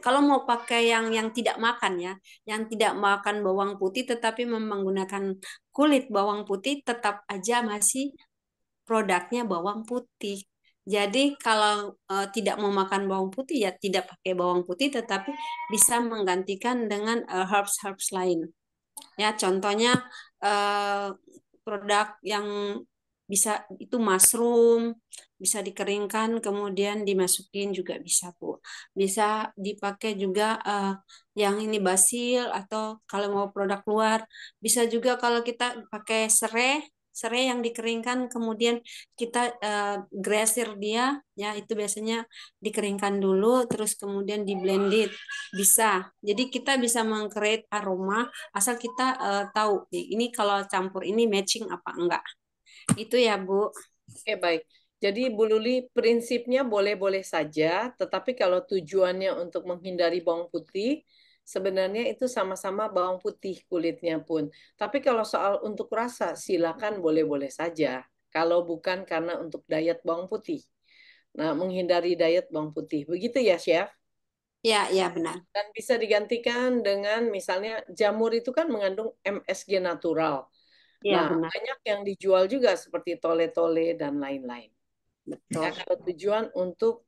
Kalau mau pakai yang tidak makan ya, yang tidak makan bawang putih tetapi menggunakan kulit bawang putih, tetap aja masih produknya bawang putih. Jadi kalau tidak mau makan bawang putih ya tidak pakai bawang putih, tetapi bisa menggantikan dengan herbs-herbs lain. Ya, contohnya eh, produk yang bisa itu mushroom, bisa dikeringkan kemudian dimasukin juga bisa, Bu. Bisa dipakai juga yang ini basil, atau kalau mau produk luar bisa juga kalau kita pakai serai, serai yang dikeringkan kemudian kita gresir dia, ya itu biasanya dikeringkan dulu terus kemudian di blended bisa. Jadi kita bisa meng-create aroma asal kita tahu ini kalau campur ini matching apa enggak. Itu ya, Bu. Oke, baik. Jadi Bu Luli, prinsipnya boleh-boleh saja, tetapi kalau tujuannya untuk menghindari bawang putih, sebenarnya itu sama-sama bawang putih kulitnya pun. Tapi kalau soal untuk rasa, silakan boleh-boleh saja. Kalau bukan karena untuk diet bawang putih. Nah, menghindari diet bawang putih. Begitu ya, Chef? Ya, ya benar. Dan bisa digantikan dengan misalnya jamur itu kan mengandung MSG natural. Ya, Nah, benar. banyak yang dijual juga seperti tole-tole dan lain-lain. Ya, Betul. kalau tujuan untuk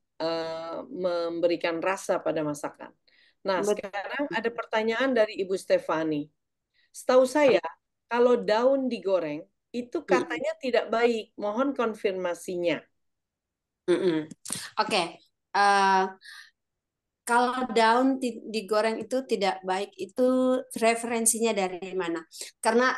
memberikan rasa pada masakan. Nah, Betul. sekarang ada pertanyaan dari Ibu Stefani. Setahu saya, kalau daun digoreng, itu katanya tidak baik. Mohon konfirmasinya. Oke. Eh, Kalau daun digoreng itu tidak baik, itu referensinya dari mana? Karena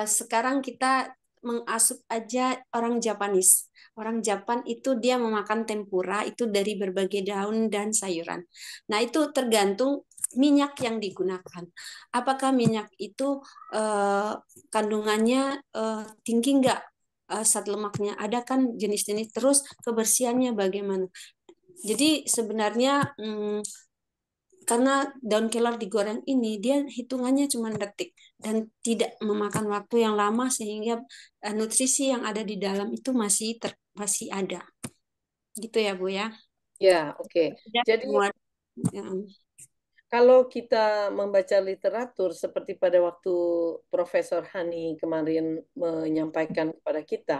sekarang kita mengasup aja orang Japanese. Orang Japan itu dia memakan tempura itu dari berbagai daun dan sayuran. Nah, itu tergantung minyak yang digunakan. Apakah minyak itu kandungannya tinggi nggak? Zat lemaknya ada kan jenis-jenis, terus kebersihannya bagaimana? Jadi sebenarnya karena daun kelor digoreng ini dia hitungannya cuma detik dan tidak memakan waktu yang lama sehingga nutrisi yang ada di dalam itu masih ada. Gitu ya, Bu ya. Ya, oke. Tidak Jadi semua ya. kalau kita membaca literatur seperti pada waktu Profesor Hani kemarin menyampaikan kepada kita,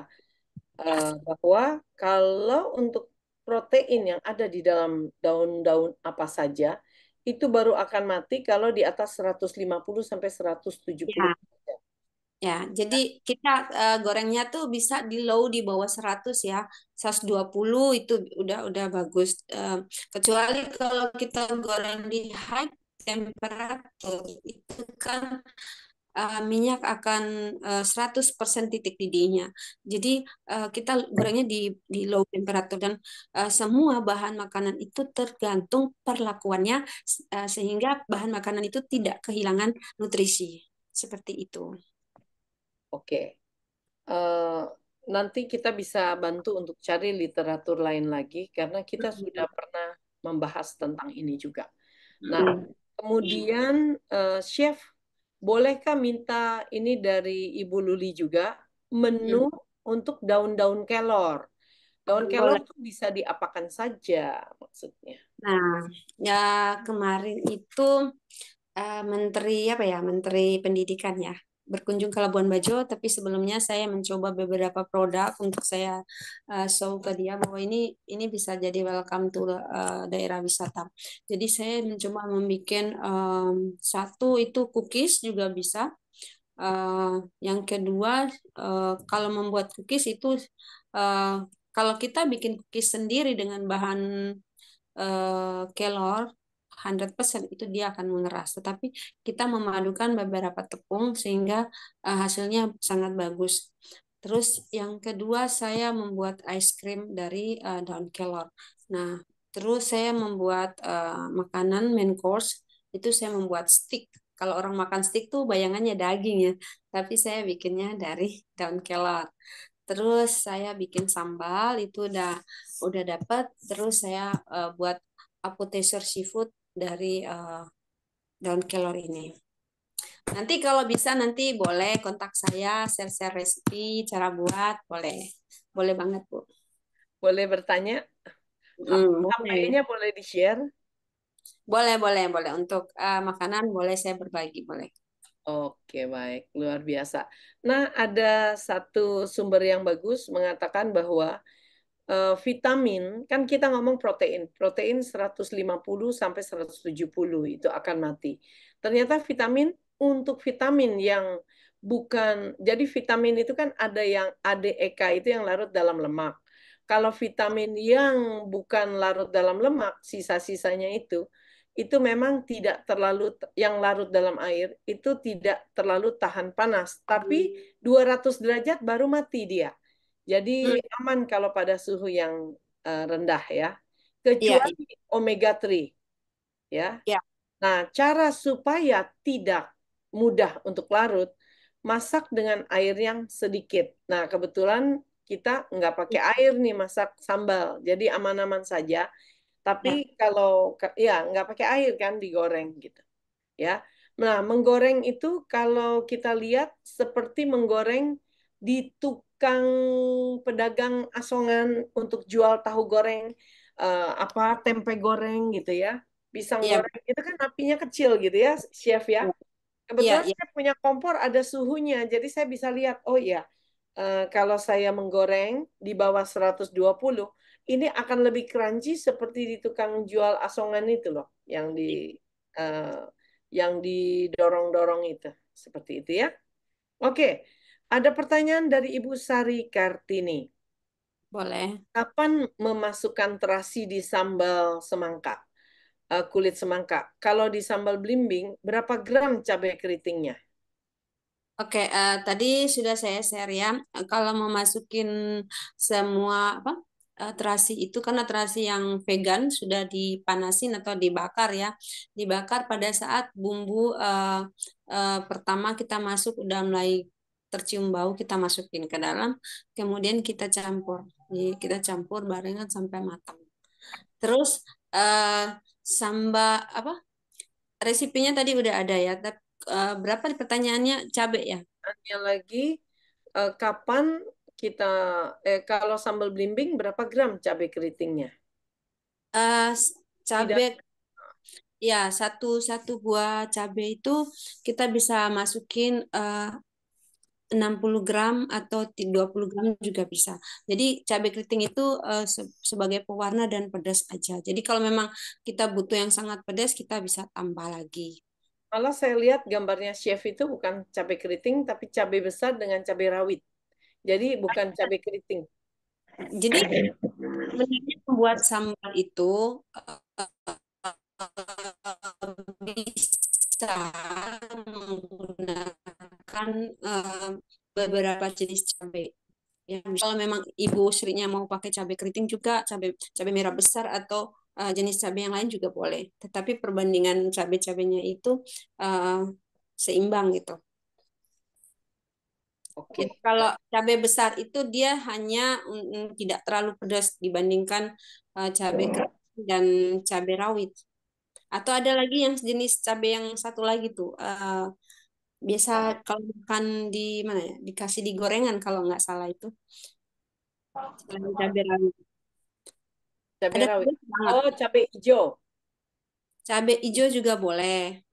bahwa kalau untuk protein yang ada di dalam daun-daun apa saja, itu baru akan mati kalau di atas 150 sampai 170. Ya, ya. Jadi kita gorengnya tuh bisa di low di bawah 100 ya. 120 itu udah bagus. Kecuali kalau kita goreng di high temperature itu kan minyak akan 100% titik didihnya. Jadi kita gorengnya di low temperature dan semua bahan makanan itu tergantung perlakuannya sehingga bahan makanan itu tidak kehilangan nutrisi. Seperti itu. Oke. Eh, Nanti kita bisa bantu untuk cari literatur lain lagi karena kita sudah pernah membahas tentang ini juga. Nah, kemudian Chef, bolehkah minta ini dari Ibu Luli juga menu untuk daun-daun kelor? Daun kelor Boleh. tuh bisa diapakan saja maksudnya. Nah, ya kemarin itu Menteri apa ya, Menteri Pendidikan ya berkunjung ke Labuan Bajo, tapi sebelumnya saya mencoba beberapa produk untuk saya show ke dia bahwa ini bisa jadi welcome to daerah wisata. Jadi saya mencoba membuat satu itu cookies juga bisa. Yang kedua, kalau membuat cookies itu uh, kalau kita bikin cookies sendiri dengan bahan kelor 100% itu dia akan mengeras. Tetapi kita memadukan beberapa tepung sehingga hasilnya sangat bagus. Terus yang kedua saya membuat ice cream dari daun kelor. Nah, terus saya membuat makanan main course itu saya membuat stick. Kalau orang makan stick tuh bayangannya daging ya, tapi saya bikinnya dari daun kelor. Terus saya bikin sambal itu udah dapat. Terus saya buat appetizer seafood dari daun kelor ini. Nanti kalau bisa nanti boleh kontak saya, share-share resepi, cara buat, boleh. Boleh banget, Bu. Boleh bertanya? Boleh. HP-nya boleh di-share? Boleh, boleh, boleh. Untuk makanan boleh saya berbagi, boleh. Oke, baik. Luar biasa. Nah, ada satu sumber yang bagus mengatakan bahwa vitamin, kan kita ngomong protein. Protein 150 sampai 170 itu akan mati. Ternyata vitamin, untuk vitamin yang bukan, jadi vitamin itu kan ada yang ADEK itu yang larut dalam lemak. Kalau vitamin yang bukan larut dalam lemak, sisa-sisanya itu memang tidak terlalu, yang larut dalam air, itu tidak terlalu tahan panas. Tapi 200 derajat baru mati dia. Jadi aman kalau pada suhu yang rendah ya. Iya, Kecuali omega 3 ya. iya. Nah, cara supaya tidak mudah untuk larut, masak dengan air yang sedikit. Nah, kebetulan kita nggak pakai air nih masak sambal, jadi aman-aman saja. Ya. Tapi kalau ya nggak pakai air kan digoreng gitu ya. Nah, menggoreng itu kalau kita lihat seperti menggoreng di tukang pedagang asongan untuk jual tahu goreng, apa tempe goreng gitu ya. Pisang Iya, goreng itu kan apinya kecil gitu ya, chef ya. iya, Kebetulan iya. saya punya kompor ada suhunya, jadi saya bisa lihat, oh iya, kalau saya menggoreng di bawah 120, ini akan lebih crunchy seperti di tukang jual asongan itu loh, eh, yang didorong-dorong itu, seperti itu ya. Oke, ada pertanyaan dari Ibu Sari Kartini. Boleh. Kapan memasukkan terasi di sambal semangka, kulit semangka? Kalau di sambal belimbing, berapa gram cabai keritingnya? Oke, tadi sudah saya share ya. Kalau mau masukin semua apa terasi itu, karena terasi yang vegan sudah dipanasin atau dibakar ya, dibakar pada saat bumbu pertama kita masuk udah mulai tercium bau, kita masukin ke dalam, kemudian kita campur. Jadi kita campur barengan sampai matang. Terus sambal apa? Resipinya tadi udah ada ya. Tapi, berapa pertanyaannya cabai ya? Tanya lagi, kapan kita, kalau sambal belimbing berapa gram cabai keritingnya? Eh, Tidak, cabai ya satu satu buah cabai itu kita bisa masukin 60 gram atau 20 gram juga bisa. Jadi cabai keriting itu sebagai pewarna dan pedas aja. Jadi kalau memang kita butuh yang sangat pedas kita bisa tambah lagi. malah saya lihat gambarnya chef itu bukan cabai keriting, tapi cabai besar dengan cabai rawit. Jadi bukan cabai keriting. Jadi sebenarnya membuat sambal itu bisa menggunakan beberapa jenis cabai. Ya, kalau memang ibu istrinya mau pakai cabai keriting juga, cabai cabai merah besar atau jenis cabai yang lain juga boleh. Tetapi perbandingan cabai-cabainya itu uh, seimbang gitu. Oke. Jadi kalau cabai besar itu dia hanya tidak terlalu pedas dibandingkan cabai keriting dan cabai rawit. Atau ada lagi yang jenis cabai yang satu lagi tuh. Biasa kalau makan di mana ya? Dikasih di gorengan kalau nggak salah itu. Selain cabai rawit. Cabai Ada rawit. pedas banget. Oh, cabai hijau. Cabai hijau juga boleh.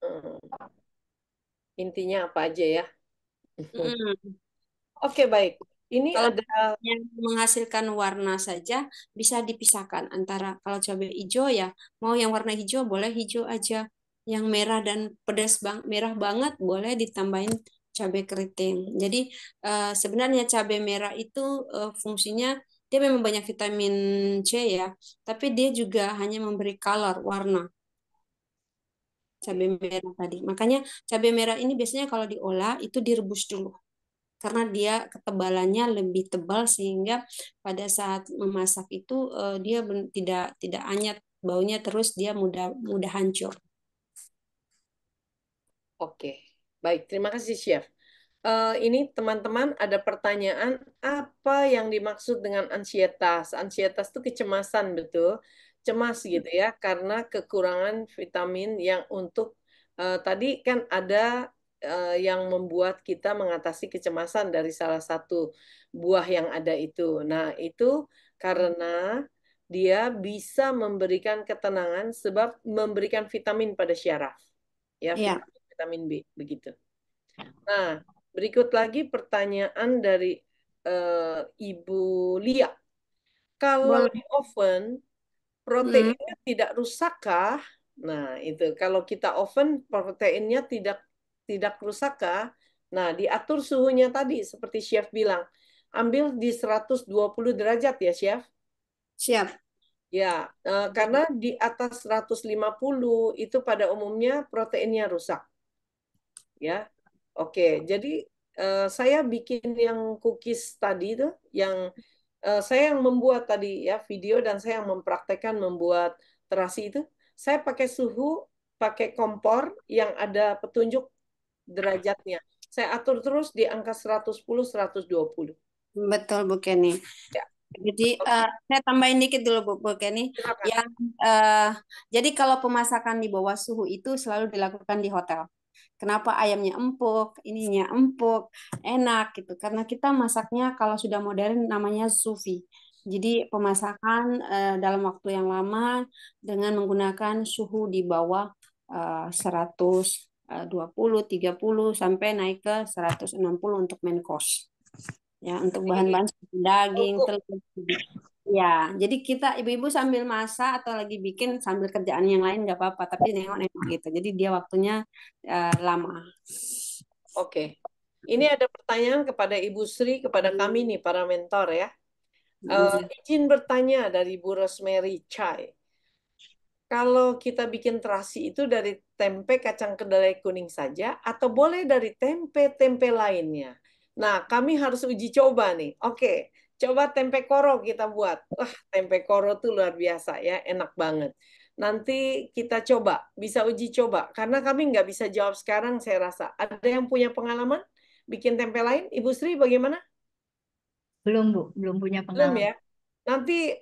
Hmm, intinya apa aja ya? Mm. Oke, baik. Ini Kalau ada, yang menghasilkan warna saja bisa dipisahkan antara kalau cabai hijau ya mau yang warna hijau boleh hijau aja, yang merah dan pedas merah banget boleh ditambahin cabai keriting. Jadi sebenarnya cabai merah itu fungsinya dia memang banyak vitamin C ya, tapi dia juga hanya memberi color warna cabai merah tadi. Makanya cabai merah ini biasanya kalau diolah itu direbus dulu karena dia ketebalannya lebih tebal sehingga pada saat memasak itu dia tidak anyat baunya terus dia mudah mudah hancur. oke. Baik, terima kasih, Chef. Ini teman-teman ada pertanyaan, apa yang dimaksud dengan ansietas? Ansietas itu kecemasan, betul? Cemas gitu ya, karena kekurangan vitamin yang untuk, tadi kan ada yang membuat kita mengatasi kecemasan dari salah satu buah yang ada itu. Nah, itu karena dia bisa memberikan ketenangan sebab memberikan vitamin pada syaraf. Ya, Ya, vitamin B, begitu. Nah, berikut lagi pertanyaan dari Ibu Lia. Kalau Boleh. di oven, proteinnya tidak rusakkah? Nah, itu kalau kita oven proteinnya tidak rusakkah? Nah, diatur suhunya tadi seperti chef bilang. Ambil di 120 derajat ya, chef. Siap. Ya, karena di atas 150 itu pada umumnya proteinnya rusak. Ya. Oke, jadi saya bikin yang cookies tadi itu yang saya yang membuat tadi ya video dan saya yang mempraktekkan membuat terasi itu. Saya pakai suhu, pakai kompor yang ada petunjuk derajatnya. Saya atur terus di angka 110, 120. Betul, Bu Kenny. Ya, Jadi oke. saya tambahin dikit dulu Bu Kenny. Silakan. Yang eh, jadi kalau pemasakan di bawah suhu itu selalu dilakukan di hotel. Kenapa ayamnya empuk, ininya empuk, enak gitu? Karena kita masaknya kalau sudah modern namanya sous vide. Jadi pemasakan dalam waktu yang lama dengan menggunakan suhu di bawah 120, 30 sampai naik ke 160 untuk main course. Ya, untuk Jadi bahan-bahan seperti daging, untuk telur. Ya, jadi kita ibu-ibu sambil masak atau lagi bikin sambil kerjaan yang lain nggak apa-apa, tapi nengok-nengok gitu. Jadi dia waktunya lama. oke. Ini ada pertanyaan kepada Ibu Sri, kepada kami nih para mentor ya. Izin bertanya dari Bu Rosemary Chai. Kalau kita bikin terasi itu dari tempe kacang kedelai kuning saja atau boleh dari tempe-tempe lainnya? Nah, kami harus uji coba nih. Oke, coba tempe koro kita buat. Wah, tempe koro tuh luar biasa ya, enak banget. Nanti kita coba, bisa uji coba. Karena kami nggak bisa jawab sekarang, saya rasa. Ada yang punya pengalaman bikin tempe lain? Ibu Sri bagaimana? Belum, Bu. Belum punya Belum pengalaman. ya? Nanti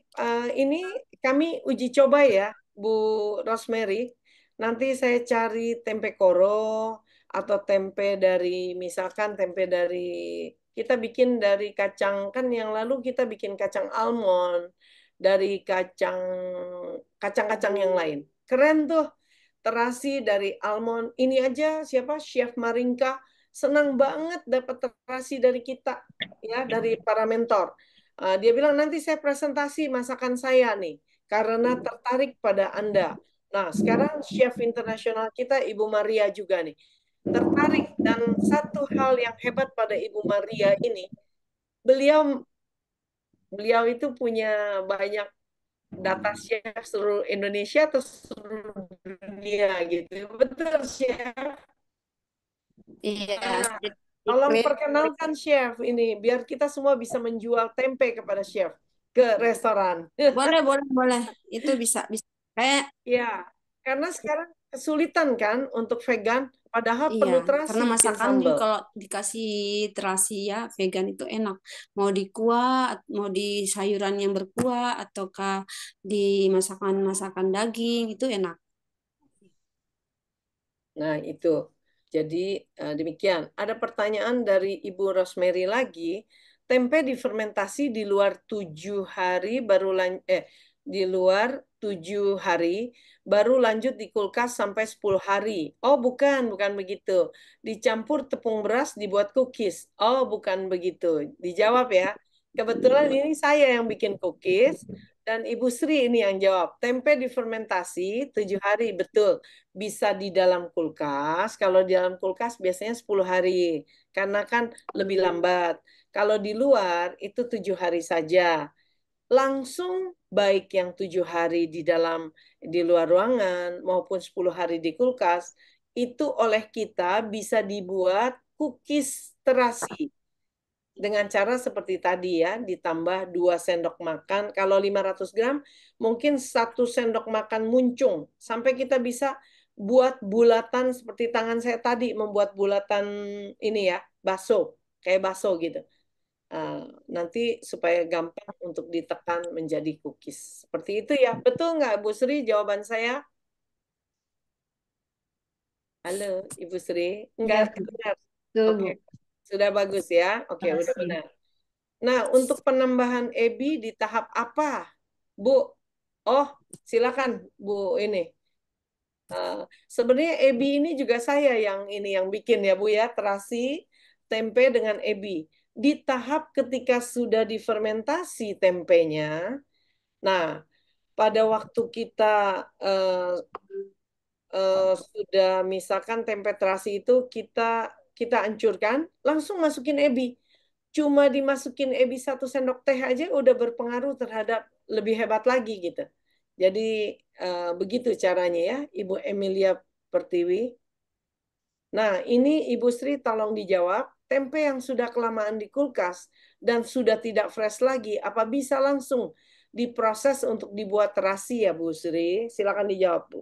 ini kami uji coba ya, Bu Rosemary. Nanti saya cari tempe koro atau tempe dari, misalkan tempe dari, kita bikin dari kacang, kan yang lalu kita bikin kacang almond, dari kacang-kacang yang lain. Keren tuh, terasi dari almond. Ini aja siapa? Chef Maringka senang banget dapat terasi dari kita, ya, dari para mentor. Dia bilang nanti saya presentasi masakan saya nih karena tertarik pada Anda. Nah, sekarang chef internasional kita Ibu Maria juga nih tertarik, dan satu hal yang hebat pada Ibu Maria ini, beliau beliau itu punya banyak data chef seluruh Indonesia atau seluruh dunia gitu. Betul, chef. Iya, Nah, jadi tolong perkenalkan chef ini biar kita semua bisa menjual tempe kepada chef ke restoran. boleh, boleh, boleh. Itu bisa, bisa. Kayak Ya, karena sekarang kesulitan kan untuk vegan, padahal iya, perlu terasi karena bikin masakan juga sambal. kalau dikasih terasi ya vegan itu enak. Mau di kuah, mau di sayuran yang berkuah, ataukah di masakan-masakan daging itu enak. Nah, itu. Jadi demikian. Ada pertanyaan dari Ibu Rosemary lagi. Tempe difermentasi di luar 7 hari di luar 7 hari baru lanjut di kulkas sampai 10 hari. Oh, bukan begitu. Dicampur tepung beras dibuat cookies. Oh, bukan begitu. Dijawab ya. Kebetulan ini saya yang bikin cookies dan Ibu Sri ini yang jawab. Tempe difermentasi 7 hari, betul, bisa di dalam kulkas. Kalau di dalam kulkas biasanya 10 hari, karena kan lebih lambat. Kalau di luar itu 7 hari saja. Langsung baik yang 7 hari di luar ruangan maupun 10 hari di kulkas, itu oleh kita bisa dibuat cookies terasi dengan cara seperti tadi ya, ditambah 2 sendok makan. Kalau 500 gram, mungkin 1 sendok makan muncung. Sampai kita bisa buat bulatan seperti tangan saya tadi, membuat bulatan ini ya, bakso. Kayak bakso gitu. Nanti supaya gampang untuk ditekan menjadi cookies. Seperti itu ya. Betul nggak, Bu Sri, jawaban saya? Halo, Ibu Sri. Enggak Ya, Bu. kedengar. Betul, Oke, Bu. sudah bagus ya. Oke, udah Makasih. benar. Nah, untuk penambahan EBI di tahap apa, Bu? Oh, silakan, Bu ini. Sebenarnya EBI ini juga saya yang bikin ya, Bu ya, terasi tempe dengan EBI. Di tahap ketika sudah difermentasi tempenya, Nah, pada waktu kita sudah misalkan tempe terasi itu kita hancurkan, langsung masukin ebi. Cuma dimasukin ebi 1 sendok teh aja udah berpengaruh terhadap lebih hebat lagi gitu. Jadi begitu caranya ya, Ibu Emilia Pertiwi. Nah, ini Ibu Sri tolong dijawab. Tempe yang sudah kelamaan di kulkas dan sudah tidak fresh lagi, apa bisa langsung diproses untuk dibuat terasi ya Bu Sri? Silakan dijawab Bu.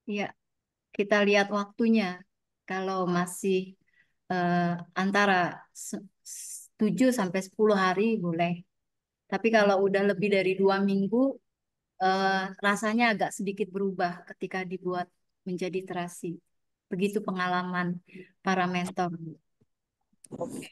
Ya, kita lihat waktunya. Kalau masih antara 7 sampai 10 hari boleh. Tapi kalau udah lebih dari 2 minggu, rasanya agak sedikit berubah ketika dibuat menjadi terasi. Begitu pengalaman para mentor. Oke.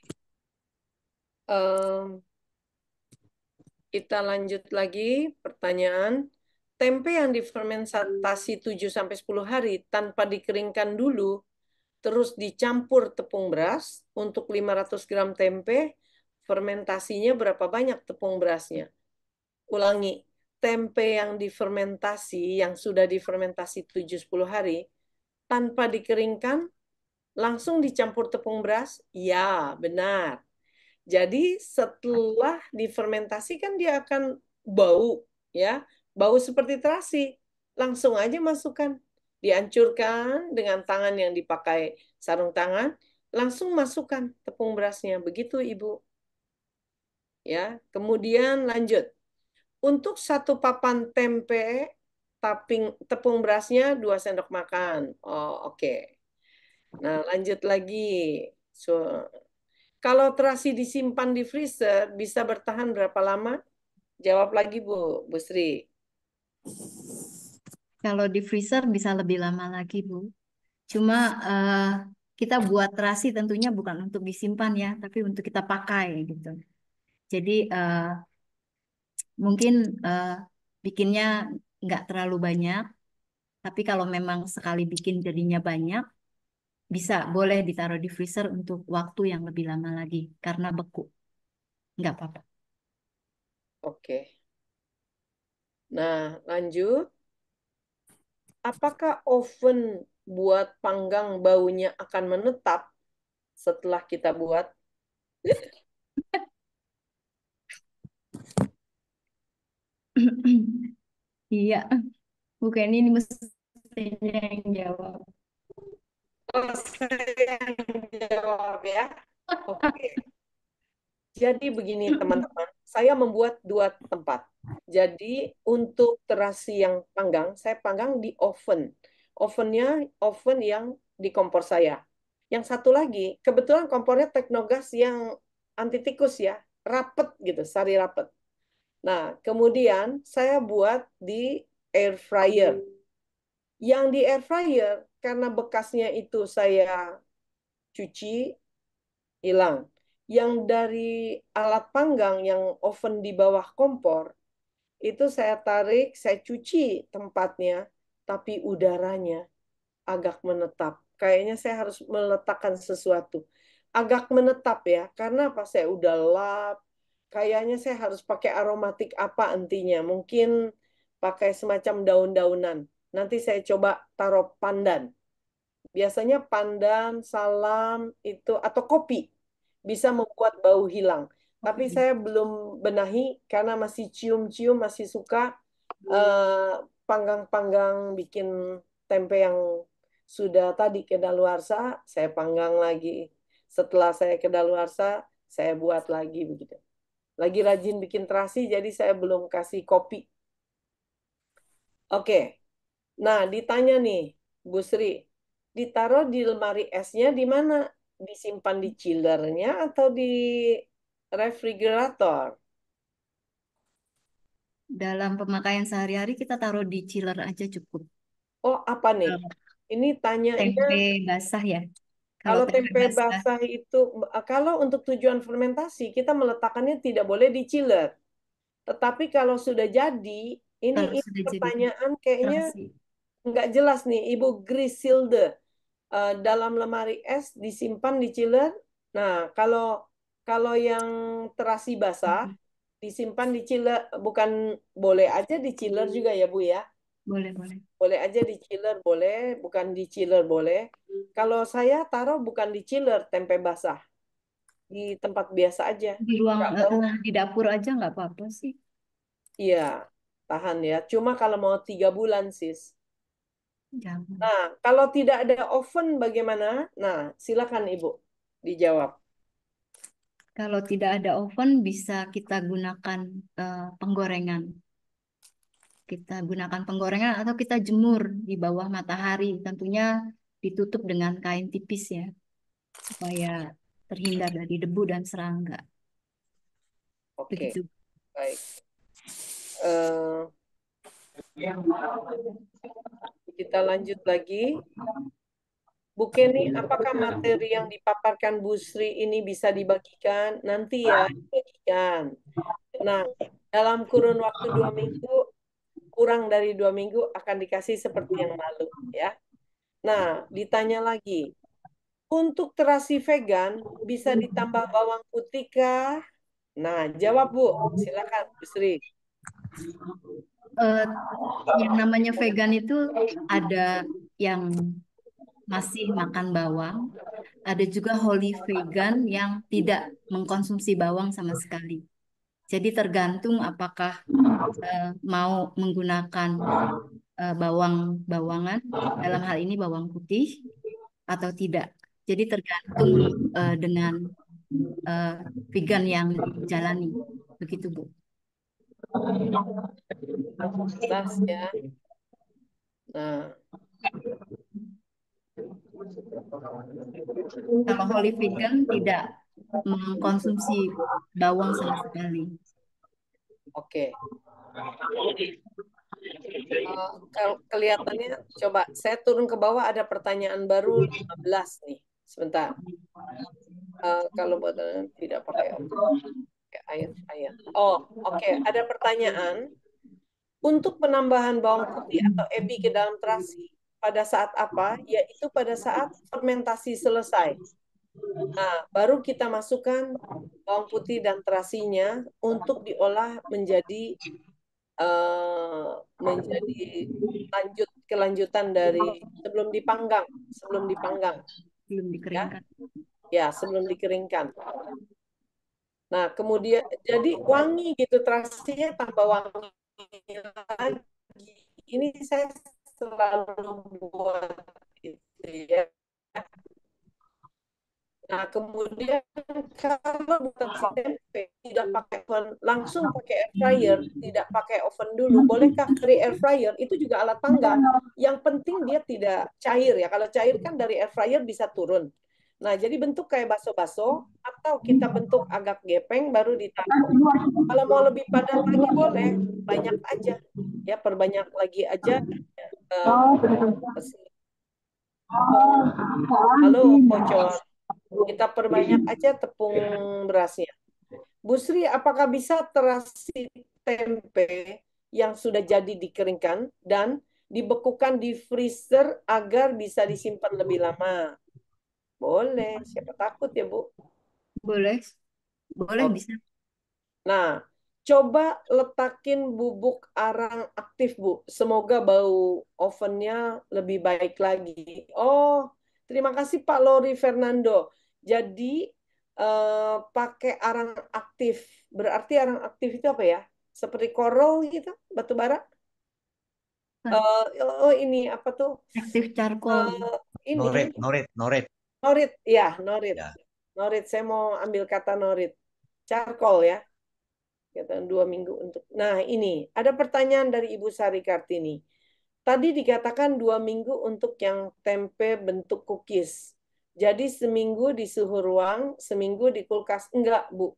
Kita lanjut lagi pertanyaan. Tempe yang difermentasi 7-10 hari tanpa dikeringkan dulu, terus dicampur tepung beras untuk 500 gram tempe, fermentasinya berapa banyak tepung berasnya? Ulangi, tempe yang difermentasi, yang sudah difermentasi 7-10 hari, tanpa dikeringkan, langsung dicampur tepung beras? Ya, benar. Jadi setelah difermentasi kan dia akan bau, ya, bau seperti terasi. Langsung aja masukkan, dihancurkan dengan tangan yang dipakai sarung tangan, langsung masukkan tepung berasnya. Begitu Ibu. Ya, kemudian lanjut. Untuk 1 papan tempe, tepung berasnya 2 sendok makan. Oh, oke. Nah, lanjut lagi. Kalau terasi disimpan di freezer, bisa bertahan berapa lama? Jawab lagi, Bu Sri. Kalau di freezer bisa lebih lama lagi, Bu. Cuma kita buat terasi tentunya bukan untuk disimpan ya, tapi untuk kita pakai gitu. Jadi mungkin bikinnya nggak terlalu banyak, tapi kalau memang sekali bikin jadinya banyak, bisa boleh ditaruh di freezer untuk waktu yang lebih lama lagi karena beku. Nggak apa-apa. Oke. Nah, lanjut. Apakah oven buat panggang baunya akan menetap setelah kita buat? Iya, bukan ini mestinya yang jawab. Oh, saya yang jawab ya. Oke. Jadi begini teman-teman, saya membuat 2 tempat. Jadi untuk terasi yang panggang, saya panggang di oven. Ovennya oven yang di kompor saya. Yang satu lagi, kebetulan kompornya Teknogas yang anti tikus ya, rapet gitu, sari rapet. Nah, kemudian saya buat di air fryer. Yang di air fryer, karena bekasnya itu saya cuci, hilang. Yang dari alat panggang yang oven di bawah kompor, itu saya tarik, saya cuci tempatnya, tapi udaranya agak menetap. Kayaknya saya harus meletakkan sesuatu. Agak menetap ya, karena apa? Saya udah lap. Kayaknya saya harus pakai aromatik apa intinya. Mungkin pakai semacam daun-daunan. Nanti saya coba taruh pandan. Biasanya pandan, salam, itu atau kopi bisa membuat bau hilang. Tapi saya belum benahi karena masih cium-cium, masih suka panggang-panggang bikin tempe yang sudah tadi kedaluarsa, saya panggang lagi. Setelah saya kedaluarsa, saya buat lagi begitu. Lagi rajin bikin terasi, jadi saya belum kasih kopi. Oke. Nah, ditanya nih, Bu Sri, ditaruh di lemari esnya di mana? Disimpan di chillernya atau di refrigerator? Dalam pemakaian sehari-hari kita taruh di chiller aja cukup. Oh, apa nih? Kalau Ini tanyanya, tempe basah ya. Kalau kalau tempe tempe basah basah itu, kalau untuk tujuan fermentasi, kita meletakkannya tidak boleh di chiller. Tetapi kalau sudah jadi, kalau ini sudah jadi pertanyaan kayaknya terasi. nggak jelas nih, Ibu Grisilde. Dalam lemari es disimpan di chiller. Nah, kalau kalau yang terasi basah disimpan di chiller, bukan boleh aja di chiller juga ya Bu ya. Boleh, boleh. Boleh aja di chiller boleh, bukan di chiller boleh. Kalau saya taruh bukan di chiller tempe basah, di tempat biasa aja. Di ruang, Nggak bau. di dapur aja nggak apa-apa sih. Iya, tahan ya. Cuma kalau mau 3 bulan sis. Jangan. Nah, kalau tidak ada oven bagaimana? Nah, silakan Ibu dijawab. Kalau tidak ada oven bisa kita gunakan penggorengan. Kita gunakan penggorengan atau kita jemur di bawah matahari. Tentunya ditutup dengan kain tipis ya, supaya terhindar dari debu dan serangga. Oke, Begitu. baik. Eh, kita lanjut lagi. Bu Kenny, apakah materi yang dipaparkan Bu Sri ini bisa dibagikan? Nanti ya, dibagikan. Nah, dalam kurun waktu 2 minggu, kurang dari 2 minggu akan dikasih seperti yang lalu ya. Nah, ditanya lagi, untuk terasi vegan bisa ditambah bawang putih kah? Nah, jawab Bu, silakan Bu Sri. Yang namanya vegan itu ada yang masih makan bawang, ada juga whole vegan yang tidak mengkonsumsi bawang sama sekali. Jadi tergantung apakah mau menggunakan bawang-bawangan, dalam hal ini bawang putih atau tidak. Jadi tergantung dengan vegan yang jalani. Begitu, Bu. Jelas ya. Nah, Kalau whole vegan tidak mengkonsumsi bawang sama sekali. oke. Kelihatannya, coba saya turun ke bawah ada pertanyaan baru 15 nih. Sebentar. Kalau buat tidak pakai ayat-ayat. Oh, oke. Ada pertanyaan. Untuk penambahan bawang putih atau ebi ke dalam terasi, pada saat apa? Yaitu pada saat fermentasi selesai. Nah, baru kita masukkan bawang putih dan terasinya untuk diolah menjadi kelanjutan dari sebelum dipanggang, Belum ya, dikeringkan. ya sebelum dikeringkan. Nah, kemudian jadi wangi gitu terasinya, tambah wangi lagi. Ini saya selalu buat gitu ya. Nah, kemudian kalau buat tempe tidak pakai oven, langsung pakai air fryer, tidak pakai oven dulu. Bolehkah dari air fryer? Itu juga alat panggang. Yang penting dia tidak cair ya. Kalau cair kan dari air fryer bisa turun. Nah, jadi bentuk kayak bakso-bakso atau kita bentuk agak gepeng baru ditaruh. Kalau mau lebih padat lagi boleh, banyak aja. Ya, perbanyak lagi aja. Halo, bocor. Kita perbanyak aja tepung berasnya. Bu Sri, apakah bisa terasi tempe yang sudah jadi dikeringkan dan dibekukan di freezer agar bisa disimpan lebih lama? Boleh, siapa takut ya Bu? Boleh, boleh Oke. bisa. Nah, coba letakin bubuk arang aktif Bu. Semoga bau ovennya lebih baik lagi. Oh, terima kasih Pak Lori Fernando. Jadi pakai arang aktif. Berarti arang aktif itu apa ya? Seperti korol gitu, batu bara? Oh ini apa tuh? Aktif charcoal. Ini Norit. norit, ya norit. Ya. Norit, saya mau ambil kata norit. Charcoal ya. Kata 2 minggu untuk. Nah ini ada pertanyaan dari Ibu Sari Kartini. Tadi dikatakan 2 minggu untuk yang tempe bentuk cookies. Jadi seminggu di suhu ruang, seminggu di kulkas. Enggak, Bu.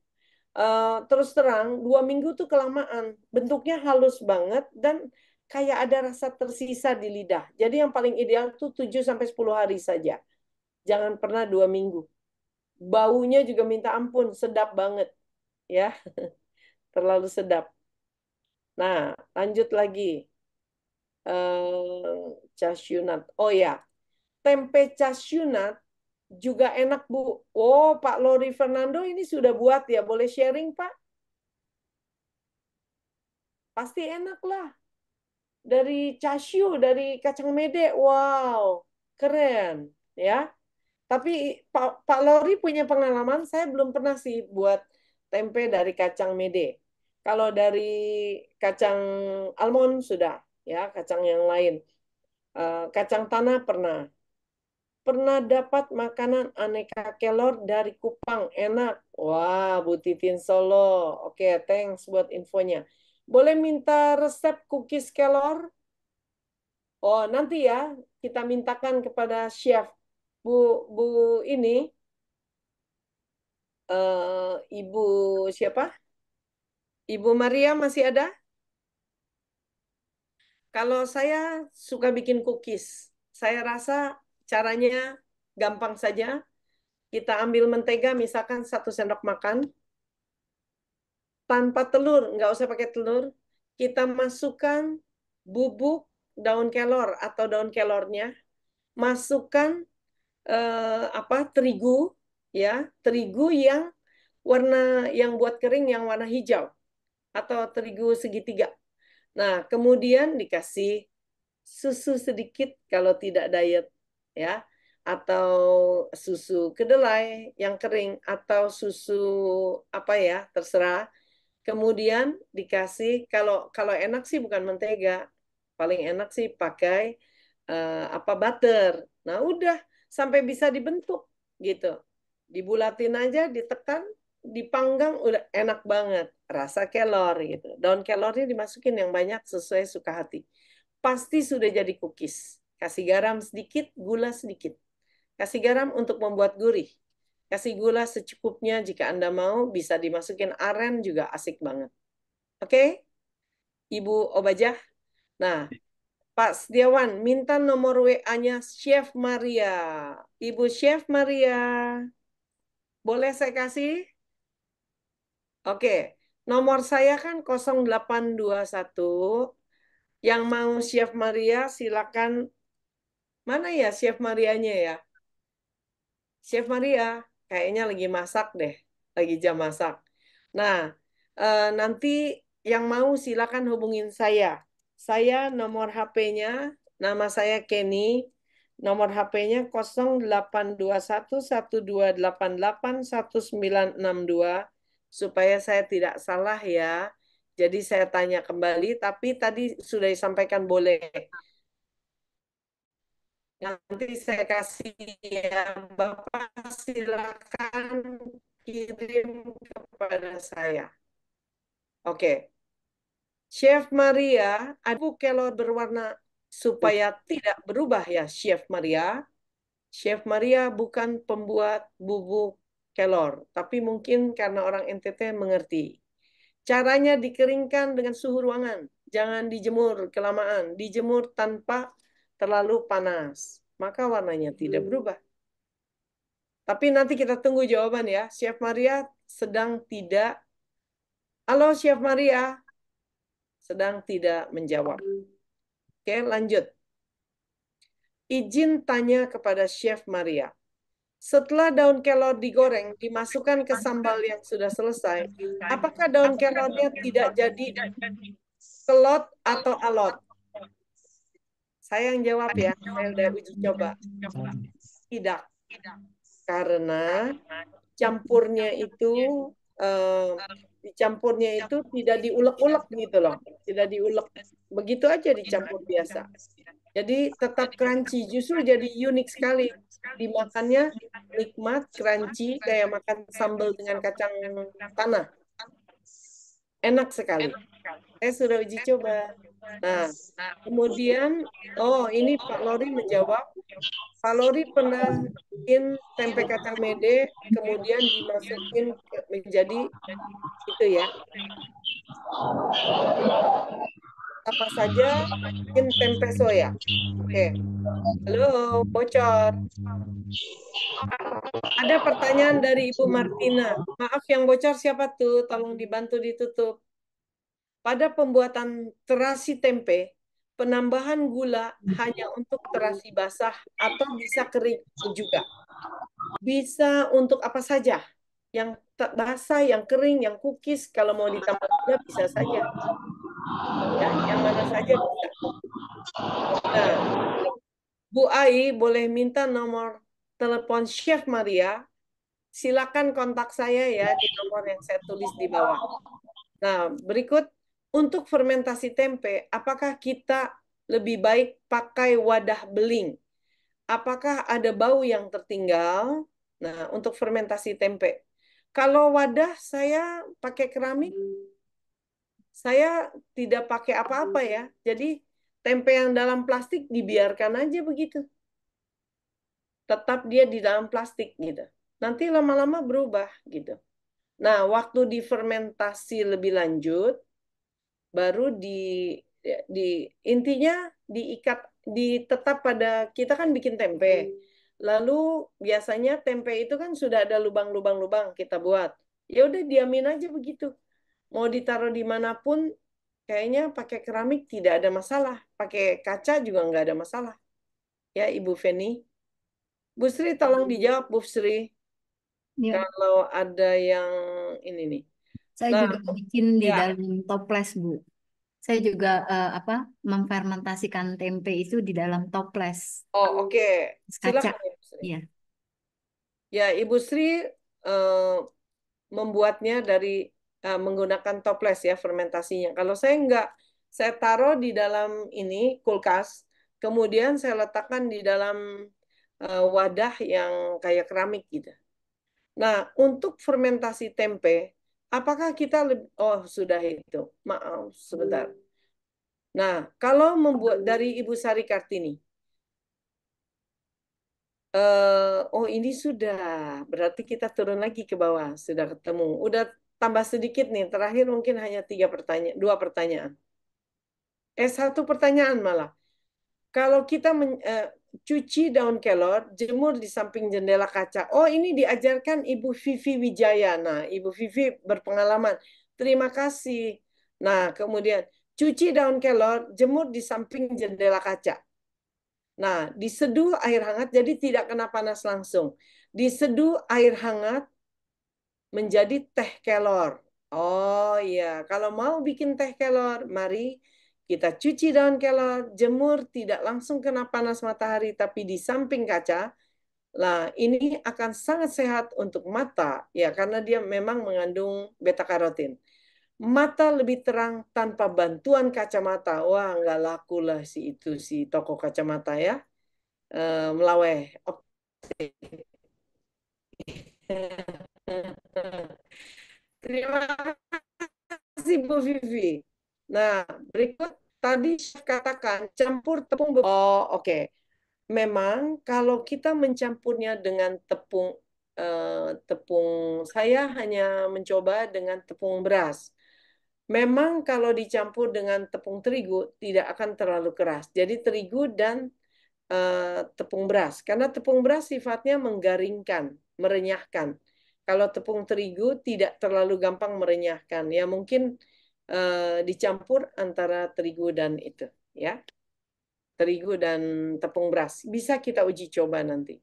Terus terang, 2 minggu tuh kelamaan. Bentuknya halus banget dan kayak ada rasa tersisa di lidah. Jadi yang paling ideal tuh 7-10 hari saja. Jangan pernah 2 minggu. Baunya juga minta ampun, sedap banget. Ya, terlalu sedap. Nah, lanjut lagi. Cashew nut. Oh ya, tempe cashew nut juga enak Bu. Oh, Pak Lori Fernando ini sudah buat ya. Boleh sharing Pak? pasti enak lah. Dari cashew, dari kacang mede, wow, keren ya. Tapi Pak Lori punya pengalaman, saya belum pernah sih buat tempe dari kacang mede. Kalau dari kacang almond sudah, ya kacang yang lain. Kacang tanah pernah. Pernah dapat makanan aneka kelor dari Kupang, enak. Wah, Bu Titin Solo. Oke, thanks buat infonya. Boleh minta resep cookies kelor? Oh, nanti ya kita mintakan kepada chef. Bu ini, Ibu siapa? Ibu Maria masih ada? Kalau saya suka bikin cookies, saya rasa caranya gampang saja. Kita ambil mentega, misalkan 1 sendok makan, tanpa telur, nggak usah pakai telur. Kita masukkan bubuk daun kelor atau daun kelornya, masukkan terigu, ya, terigu yang warna yang buat kering yang warna hijau atau terigu segitiga. Nah, kemudian dikasih susu sedikit kalau tidak diet, ya, atau susu kedelai yang kering atau susu apa ya, terserah. Kemudian dikasih kalau kalau enak sih bukan mentega, paling enak sih pakai butter. Nah, udah sampai bisa dibentuk gitu. Dibulatin aja, ditekan, dipanggang udah enak banget. Rasa kelor gitu. Daun kelornya dimasukin yang banyak sesuai suka hati. Pasti sudah jadi cookies. Kasih garam sedikit, gula sedikit. Kasih garam untuk membuat gurih. Kasih gula secukupnya jika Anda mau, bisa dimasukin aren juga asik banget. Oke? Ibu Obajah. Nah, Pak Setiawan, minta nomor WA-nya Chef Maria. Ibu Chef Maria, boleh saya kasih? Oke, nomor saya kan 0821. Yang mau Chef Maria, silakan. Mana ya Chef Marianya ya? Chef Maria, kayaknya lagi masak deh. Lagi jam masak. Nah, nanti yang mau silakan hubungin saya. Saya nomor HP-nya, nama saya Kenny, nomor HP-nya 082112881962 supaya saya tidak salah ya. Jadi saya tanya kembali, tapi tadi sudah disampaikan boleh. Nanti saya kasih ya, Bapak silakan kirim kepada saya. Oke. Chef Maria, ada kelor berwarna supaya tidak berubah ya, Chef Maria. Chef Maria bukan pembuat bubuk kelor, tapi mungkin karena orang NTT mengerti. Caranya dikeringkan dengan suhu ruangan, jangan dijemur kelamaan, dijemur tanpa terlalu panas, maka warnanya tidak berubah. Tapi nanti kita tunggu jawaban ya. Chef Maria sedang tidak. Halo Chef Maria, sedang tidak menjawab. Oke, lanjut. Izin tanya kepada Chef Maria. Setelah daun kelor digoreng, dimasukkan ke sambal yang sudah selesai, apakah daun kelornya tidak jadi kelot atau alot? Saya yang jawab ya, saya udah uji coba. Tidak. Karena campurnya itu dicampurnya itu tidak diulek-ulek gitu loh, tidak diulek, begitu aja dicampur biasa. Jadi tetap crunchy, justru jadi unik sekali dimakannya, nikmat, crunchy, kayak makan sambal dengan kacang tanah, enak sekali. Saya sudah uji coba. Nah, kemudian, oh ini Pak Lori menjawab. Pak Lori pernah bikin tempe kacang mede, kemudian dimasukin menjadi itu ya. Apa saja bikin tempe soya. Oke. Halo, bocor. Ada pertanyaan dari Ibu Martina. Maaf yang bocor siapa tuh? Tolong dibantu ditutup. Pada pembuatan terasi tempe, penambahan gula hanya untuk terasi basah atau bisa kering juga. Bisa untuk apa saja. Yang basah, yang kering, yang cookies, kalau mau ditambah gula bisa saja. Ya, yang mana saja bisa. Nah, Bu Ai boleh minta nomor telepon Chef Maria. Silakan kontak saya ya di nomor yang saya tulis di bawah. Nah, berikut untuk fermentasi tempe, apakah kita lebih baik pakai wadah beling? Apakah ada bau yang tertinggal? Nah, untuk fermentasi tempe. Kalau wadah saya pakai keramik, saya tidak pakai apa-apa ya. Jadi tempe yang dalam plastik dibiarkan aja begitu. Tetap dia di dalam plastik gitu. Nanti lama-lama berubah gitu. Nah, waktu difermentasi lebih lanjut, baru intinya diikat tetap pada kita kan bikin tempe. Lalu biasanya tempe itu kan sudah ada lubang-lubang kita buat. Ya udah diamin aja begitu. Mau ditaruh dimanapun, kayaknya pakai keramik tidak ada masalah. Pakai kaca juga nggak ada masalah. Ya, Ibu Feni. Bu Sri, tolong dijawab, Bu Sri. Ya, Kalau ada yang ini nih. saya Nah, juga bikin di ya. dalam toples, Bu. Saya juga memfermentasikan tempe itu di dalam toples Oh, oke. kaca. Silakan, Ibu Sri. Iya. Ya, Ibu Sri membuatnya dari menggunakan toples ya fermentasinya. Kalau saya enggak, saya taruh di dalam ini kulkas, kemudian saya letakkan di dalam wadah yang kayak keramik gitu. Nah, untuk fermentasi tempe, apakah kita oh sudah itu. Maaf, sebentar. Nah, kalau membuat dari Ibu Sari Kartini, oh ini sudah, berarti kita turun lagi ke bawah, sudah ketemu. Udah tambah sedikit nih, terakhir mungkin hanya 2 pertanyaan. 1 pertanyaan malah. Kalau kita cuci daun kelor, jemur di samping jendela kaca. Oh ini diajarkan Ibu Vivi Wijaya. Nah, Ibu Vivi berpengalaman. Terima kasih. Nah, kemudian cuci daun kelor, jemur di samping jendela kaca. Nah, diseduh air hangat, jadi tidak kena panas langsung. Diseduh air hangat menjadi teh kelor. Oh iya, kalau mau bikin teh kelor, mari kita cuci daun kelor, jemur, tidak langsung kena panas matahari, tapi di samping kaca. Nah, ini akan sangat sehat untuk mata, ya, karena dia memang mengandung beta karotin. Mata lebih terang tanpa bantuan kacamata. Wah, nggak laku lah si toko kacamata ya. Melaweh. Oke. Terima kasih Bu Vivi. Nah, berikut tadi Chef katakan campur tepung. Oh, oke. Memang kalau kita mencampurnya dengan tepung, saya hanya mencoba dengan tepung beras. Memang kalau dicampur dengan tepung terigu tidak akan terlalu keras. Jadi terigu dan tepung beras. Karena tepung beras sifatnya menggaringkan, merenyahkan. Kalau tepung terigu tidak terlalu gampang merenyahkan. Ya mungkin dicampur antara terigu dan itu, ya. Terigu dan tepung beras. Bisa kita uji coba nanti.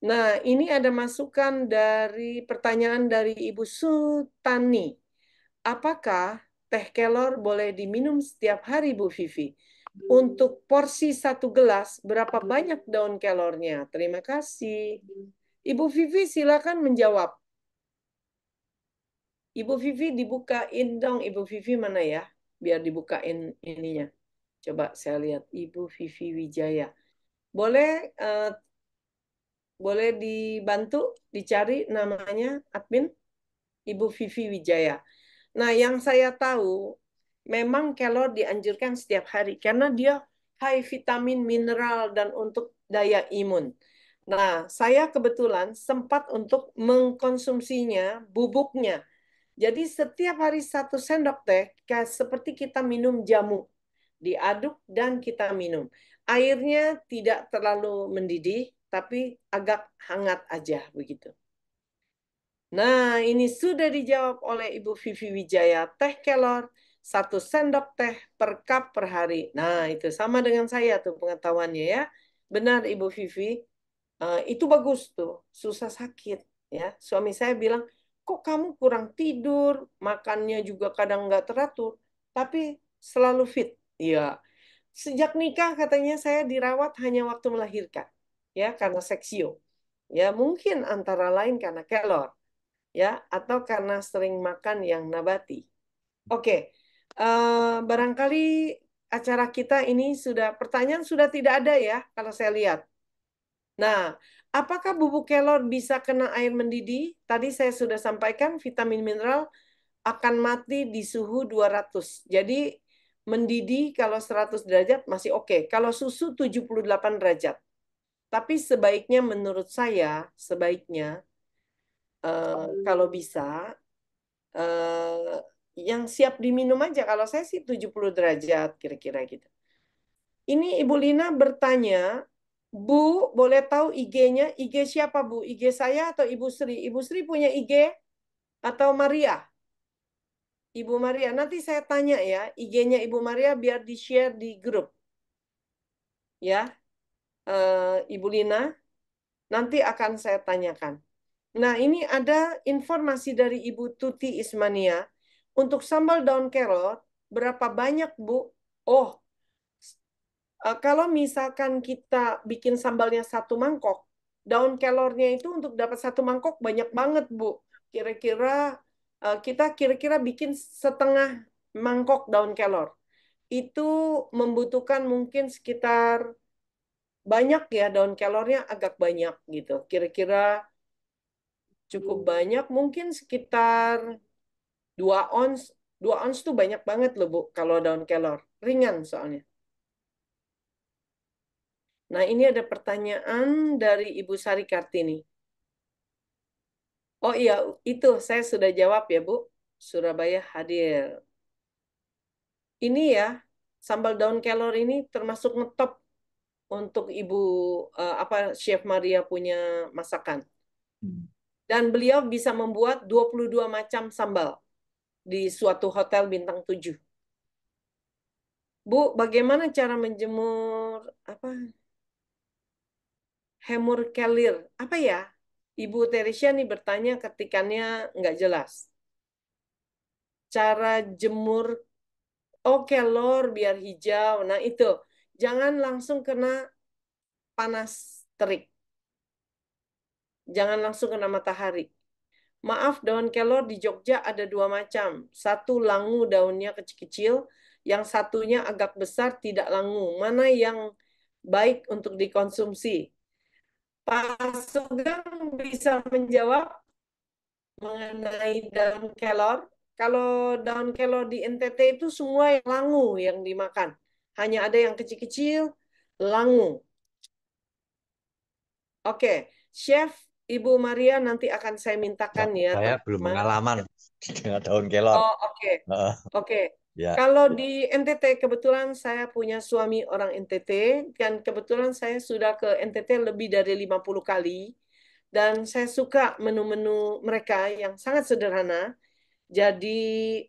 Nah, ini ada masukan dari pertanyaan dari Ibu Sutani. Apakah teh kelor boleh diminum setiap hari, Bu Vivi? Untuk porsi 1 gelas, berapa banyak daun kelornya? Terima kasih. Ibu Vivi silakan menjawab. Ibu Vivi dibukain dong. Ibu Vivi mana ya? Biar dibukain ininya. Coba saya lihat. Ibu Vivi Wijaya. Boleh boleh dibantu dicari namanya admin? Ibu Vivi Wijaya. Nah, yang saya tahu memang kelor dianjurkan setiap hari karena dia high vitamin, mineral, dan untuk daya imun. Nah, saya kebetulan sempat untuk mengkonsumsinya bubuknya. Jadi setiap hari 1 sendok teh, kayak seperti kita minum jamu. Diaduk dan kita minum. Airnya tidak terlalu mendidih, tapi agak hangat aja begitu. Nah, ini sudah dijawab oleh Ibu Vivi Wijaya. Teh kelor, 1 sendok teh per cup per hari. Nah, itu sama dengan saya tuh pengetahuannya ya. Benar Ibu Vivi, itu bagus tuh, susah sakit. Ya, suami saya bilang, kok kamu kurang tidur, makannya juga kadang nggak teratur. tapi selalu fit. Iya. Sejak nikah katanya saya dirawat hanya waktu melahirkan, ya karena seksio. Ya mungkin antara lain karena kelor, ya atau karena sering makan yang nabati. Oke, barangkali acara kita ini pertanyaan sudah tidak ada ya kalau saya lihat. Nah, apakah bubuk kelor bisa kena air mendidih? Tadi saya sudah sampaikan vitamin mineral akan mati di suhu 200. Jadi mendidih kalau 100 derajat masih oke. Kalau susu 78 derajat. Tapi sebaiknya menurut saya, sebaiknya kalau bisa yang siap diminum aja. Kalau saya sih 70 derajat kira-kira gitu. Ini Ibu Lina bertanya, Bu, boleh tahu IG-nya? IG siapa, Bu? IG saya atau Ibu Sri? Ibu Sri punya IG atau Maria? Ibu Maria, nanti saya tanya ya, IG-nya Ibu Maria biar di-share di grup. Ya, Ibu Lina, nanti akan saya tanyakan. Nah, ini ada informasi dari Ibu Tuti Ismania. Untuk sambal daun kelor, berapa banyak, Bu? Oh, kalau misalkan kita bikin sambalnya 1 mangkok, daun kelornya itu untuk dapat 1 mangkok banyak banget, Bu. Kira-kira kita kira-kira bikin setengah mangkok daun kelor. Itu membutuhkan mungkin sekitar banyak ya, daun kelornya agak banyak gitu. Kira-kira cukup banyak, mungkin sekitar 2 ons. 2 ons tuh banyak banget loh, Bu, kalau daun kelor. Ringan soalnya. Nah, ini ada pertanyaan dari Ibu Sari Kartini. Oh iya, itu saya sudah jawab ya, Bu. Surabaya hadir. Ini ya, sambal daun kelor ini termasuk ngetop untuk Ibu Chef Maria punya masakan. Dan beliau bisa membuat 22 macam sambal di suatu hotel bintang 7. Bu, bagaimana cara menjemur hemur kelir? Apa ya? Ibu Teresia nih bertanya ketikannya nggak jelas. Cara jemur, kelor biar hijau. Nah itu, jangan langsung kena panas terik. Jangan langsung kena matahari. Maaf, daun kelor di Jogja ada 2 macam. Satu langu daunnya kecil-kecil, yang satunya agak besar tidak langu. Mana yang baik untuk dikonsumsi? Pak Sugeng bisa menjawab mengenai daun kelor. Kalau daun kelor di NTT itu semua yang langu yang dimakan. Hanya ada yang kecil-kecil, langu. Oke, Chef Ibu Maria nanti akan saya mintakan ya, Saya belum teman-teman. pengalaman dengan daun kelor. Oh, oke. Heeh, Oke. ya. Kalau di NTT, kebetulan saya punya suami orang NTT, dan kebetulan saya sudah ke NTT lebih dari 50 kali, dan saya suka menu-menu mereka yang sangat sederhana. Jadi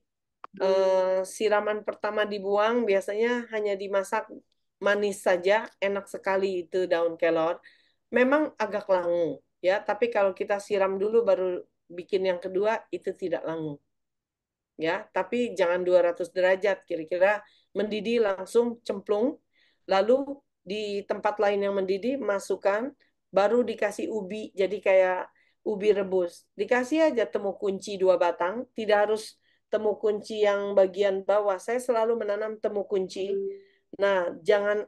siraman pertama dibuang, biasanya hanya dimasak manis saja, enak sekali itu daun kelor. Memang agak langu, ya, tapi kalau kita siram dulu baru bikin yang kedua, itu tidak langu. Ya, tapi jangan 200 derajat, kira-kira mendidih langsung cemplung, lalu di tempat lain yang mendidih masukkan, baru dikasih ubi, jadi kayak ubi rebus. Dikasih aja temu kunci 2 batang, tidak harus temu kunci yang bagian bawah. Saya selalu menanam temu kunci. Nah,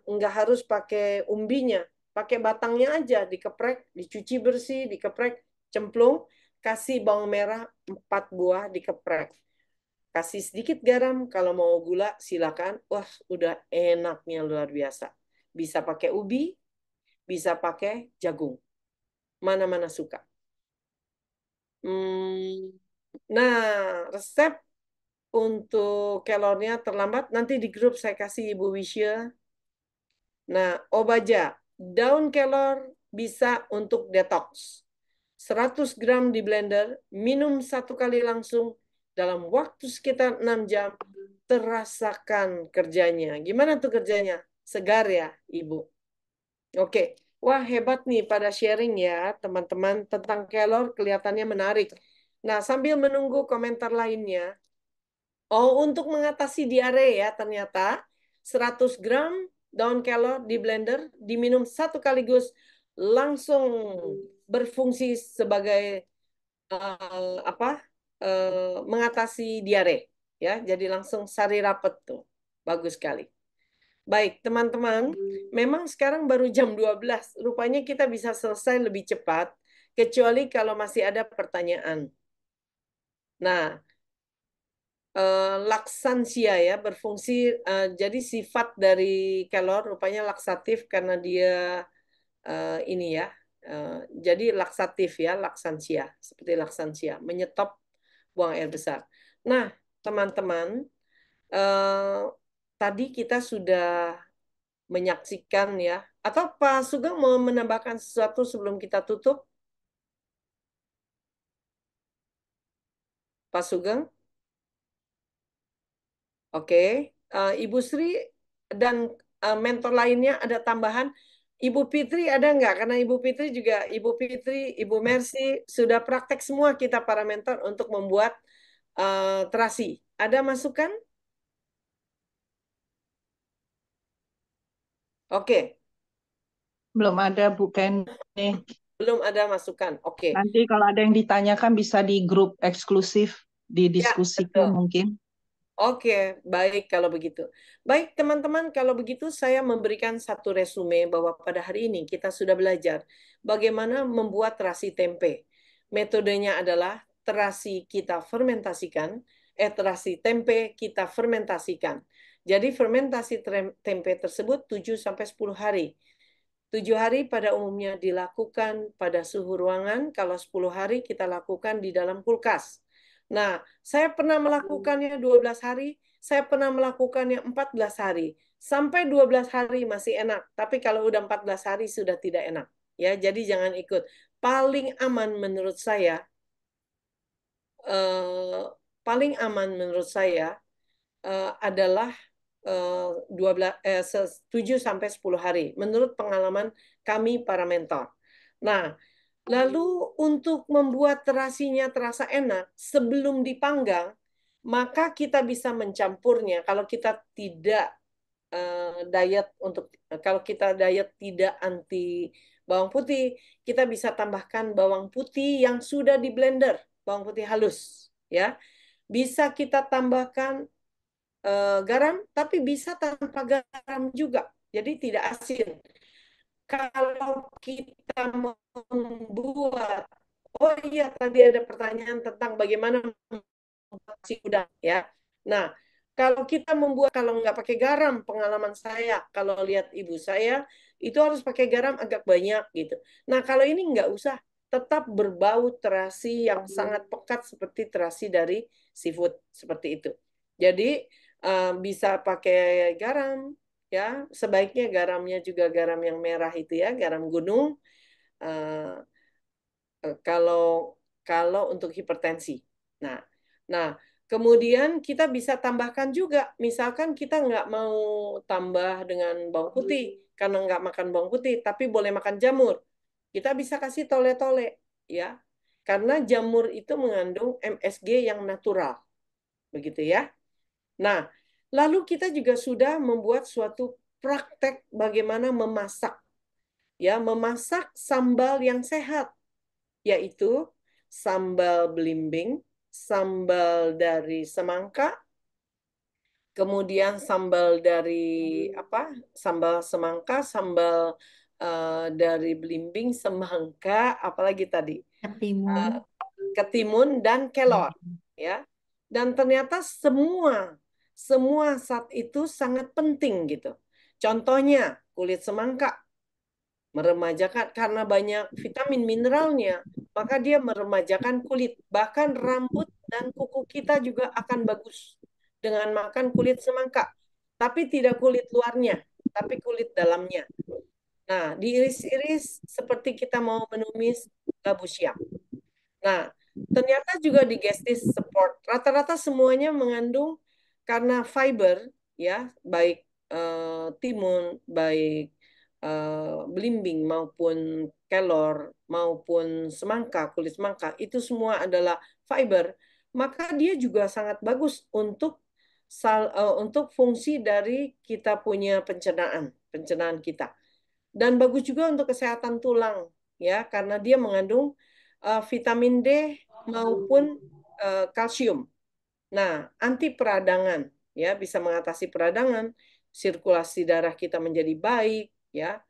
nggak harus pakai umbinya, pakai batangnya aja, dikeprek, dicuci bersih, dikeprek, cemplung, kasih bawang merah 4 buah dikeprek. Kasih sedikit garam, kalau mau gula silakan. Wah, udah enaknya luar biasa. Bisa pakai ubi, bisa pakai jagung. Mana-mana suka. Nah, resep untuk kelornya terlambat, nanti di grup saya kasih Ibu Wisya. Nah, obaja, daun kelor bisa untuk detox. 100 gram di blender, minum 1 kali langsung, dalam waktu sekitar 6 jam, terasakan kerjanya. Gimana tuh kerjanya? Segar ya, Ibu? Oke. Wah, hebat nih pada sharing ya, teman-teman. Tentang kelor kelihatannya menarik. Nah, sambil menunggu komentar lainnya, Oh, untuk mengatasi diare ya, ternyata 100 gram daun kelor di blender, diminum satu kaligus, langsung berfungsi sebagai mengatasi diare ya. Jadi langsung sari rapet tuh. Bagus sekali. Baik, teman-teman, memang sekarang baru jam 12. Rupanya kita bisa selesai lebih cepat, kecuali kalau masih ada pertanyaan. Nah, laksansia ya, berfungsi, jadi sifat dari kelor rupanya laksatif karena dia ini ya, jadi laksatif ya, laksansia, seperti laksansia, menyetop buang air besar. Nah, teman-teman, tadi kita sudah menyaksikan ya. Atau Pak Sugeng mau menambahkan sesuatu sebelum kita tutup? Pak Sugeng? Oke. Ibu Sri dan mentor lainnya ada tambahan? Ibu Fitri ada nggak? Karena Ibu Fitri juga, Ibu Fitri, Ibu Mercy, sudah praktek semua kita para mentor untuk membuat terasi. Ada masukan? Oke. Belum ada Bu Ken. Belum ada masukan. Oke. Nanti kalau ada yang ditanyakan bisa di grup eksklusif Ya, didiskusikan betul. mungkin. Oke, baik kalau begitu. Baik teman-teman, kalau begitu saya memberikan satu resume bahwa pada hari ini kita sudah belajar bagaimana membuat terasi tempe. Metodenya adalah terasi kita fermentasikan, terasi tempe kita fermentasikan. Jadi fermentasi tempe tersebut 7-10 hari. 7 hari pada umumnya dilakukan pada suhu ruangan, kalau 10 hari kita lakukan di dalam kulkas. Nah, saya pernah melakukannya 12 hari, saya pernah melakukannya 14 hari. Sampai 12 hari masih enak, tapi kalau udah 14 hari sudah tidak enak. Ya, jadi jangan ikut. Paling aman menurut saya, eh, paling aman menurut saya adalah 7 sampai 10 hari menurut pengalaman kami para mentor. Nah, lalu untuk membuat terasinya terasa enak sebelum dipanggang, maka kita bisa mencampurnya. Kalau kita tidak diet kalau kita diet tidak anti bawang putih, kita bisa tambahkan bawang putih yang sudah di blender, bawang putih halus, ya. Bisa kita tambahkan garam, tapi bisa tanpa garam juga. Jadi tidak asin. Kalau kita membuat, oh iya tadi ada pertanyaan tentang bagaimana membuat nasi udang ya. Nah, kalau kita membuat kalau nggak pakai garam, pengalaman saya kalau lihat ibu saya itu harus pakai garam agak banyak gitu. Nah, kalau ini nggak usah, tetap berbau terasi yang sangat pekat seperti terasi dari seafood seperti itu. Jadi bisa pakai garam ya, sebaiknya garamnya juga garam yang merah itu ya, garam gunung. Uh, kalau kalau untuk hipertensi. Nah, nah kemudian kita bisa tambahkan juga, misalkan kita nggak mau tambah dengan bawang putih karena nggak makan bawang putih, tapi boleh makan jamur. Kita bisa kasih tole-tole, ya, karena jamur itu mengandung MSG yang natural, begitu ya. Nah, lalu kita juga sudah membuat suatu praktek bagaimana memasak, ya, memasak sambal yang sehat, yaitu sambal belimbing, sambal dari semangka, kemudian sambal dari apa? Sambal semangka, sambal dari belimbing, semangka, apalagi tadi? Ketimun. Ketimun dan kelor, ya. Dan ternyata semua zat itu sangat penting gitu. Contohnya kulit semangka meremajakan karena banyak vitamin mineralnya, maka dia meremajakan kulit. Bahkan rambut dan kuku kita juga akan bagus dengan makan kulit semangka. Tapi tidak kulit luarnya, tapi kulit dalamnya. Nah, diiris-iris seperti kita mau menumis labu siam. Nah, ternyata juga digestive support. Rata-rata semuanya mengandung karena fiber, ya, baik timun, baik belimbing maupun kelor maupun semangka, kulit semangka, itu semua adalah fiber. maka dia juga sangat bagus untuk untuk fungsi dari kita punya pencernaan kita. Dan bagus juga untuk kesehatan tulang, ya, karena dia mengandung vitamin D maupun kalsium. Nah, anti peradangan, ya, bisa mengatasi peradangan, sirkulasi darah kita menjadi baik, ya,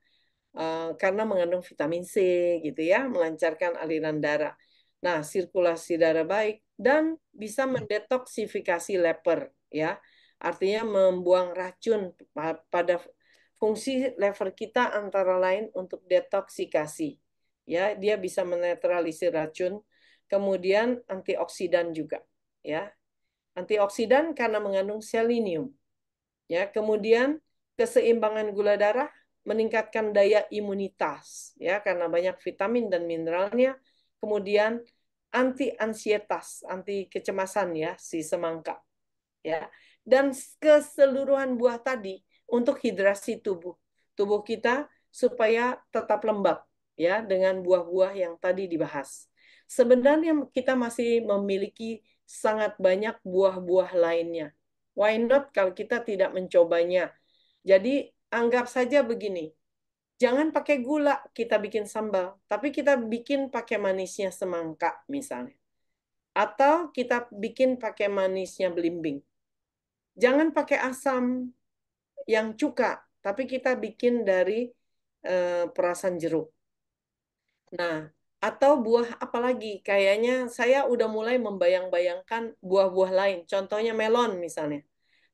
karena mengandung vitamin C, gitu ya, melancarkan aliran darah. Nah, sirkulasi darah baik dan bisa mendetoksifikasi lever, ya, artinya membuang racun pada fungsi lever kita antara lain untuk detoksikasi, ya, dia bisa menetralisir racun, kemudian antioksidan juga, ya, antioksidan karena mengandung selenium. Ya, kemudian keseimbangan gula darah, meningkatkan daya imunitas, ya, karena banyak vitamin dan mineralnya. Kemudian anti ansietas, anti kecemasan, ya, si semangka, ya. Dan keseluruhan buah tadi untuk hidrasi tubuh kita supaya tetap lembab, ya, dengan buah-buah yang tadi dibahas. Sebenarnya kita masih memiliki sangat banyak buah-buah lainnya. Why not kalau kita tidak mencobanya? Jadi anggap saja begini, jangan pakai gula kita bikin sambal, tapi kita bikin pakai manisnya semangka misalnya. Atau kita bikin pakai manisnya belimbing. Jangan pakai asam yang cuka, tapi kita bikin dari perasan jeruk. Nah, atau buah apa lagi? Kayaknya saya udah mulai membayang-bayangkan buah-buah lain. Contohnya melon misalnya.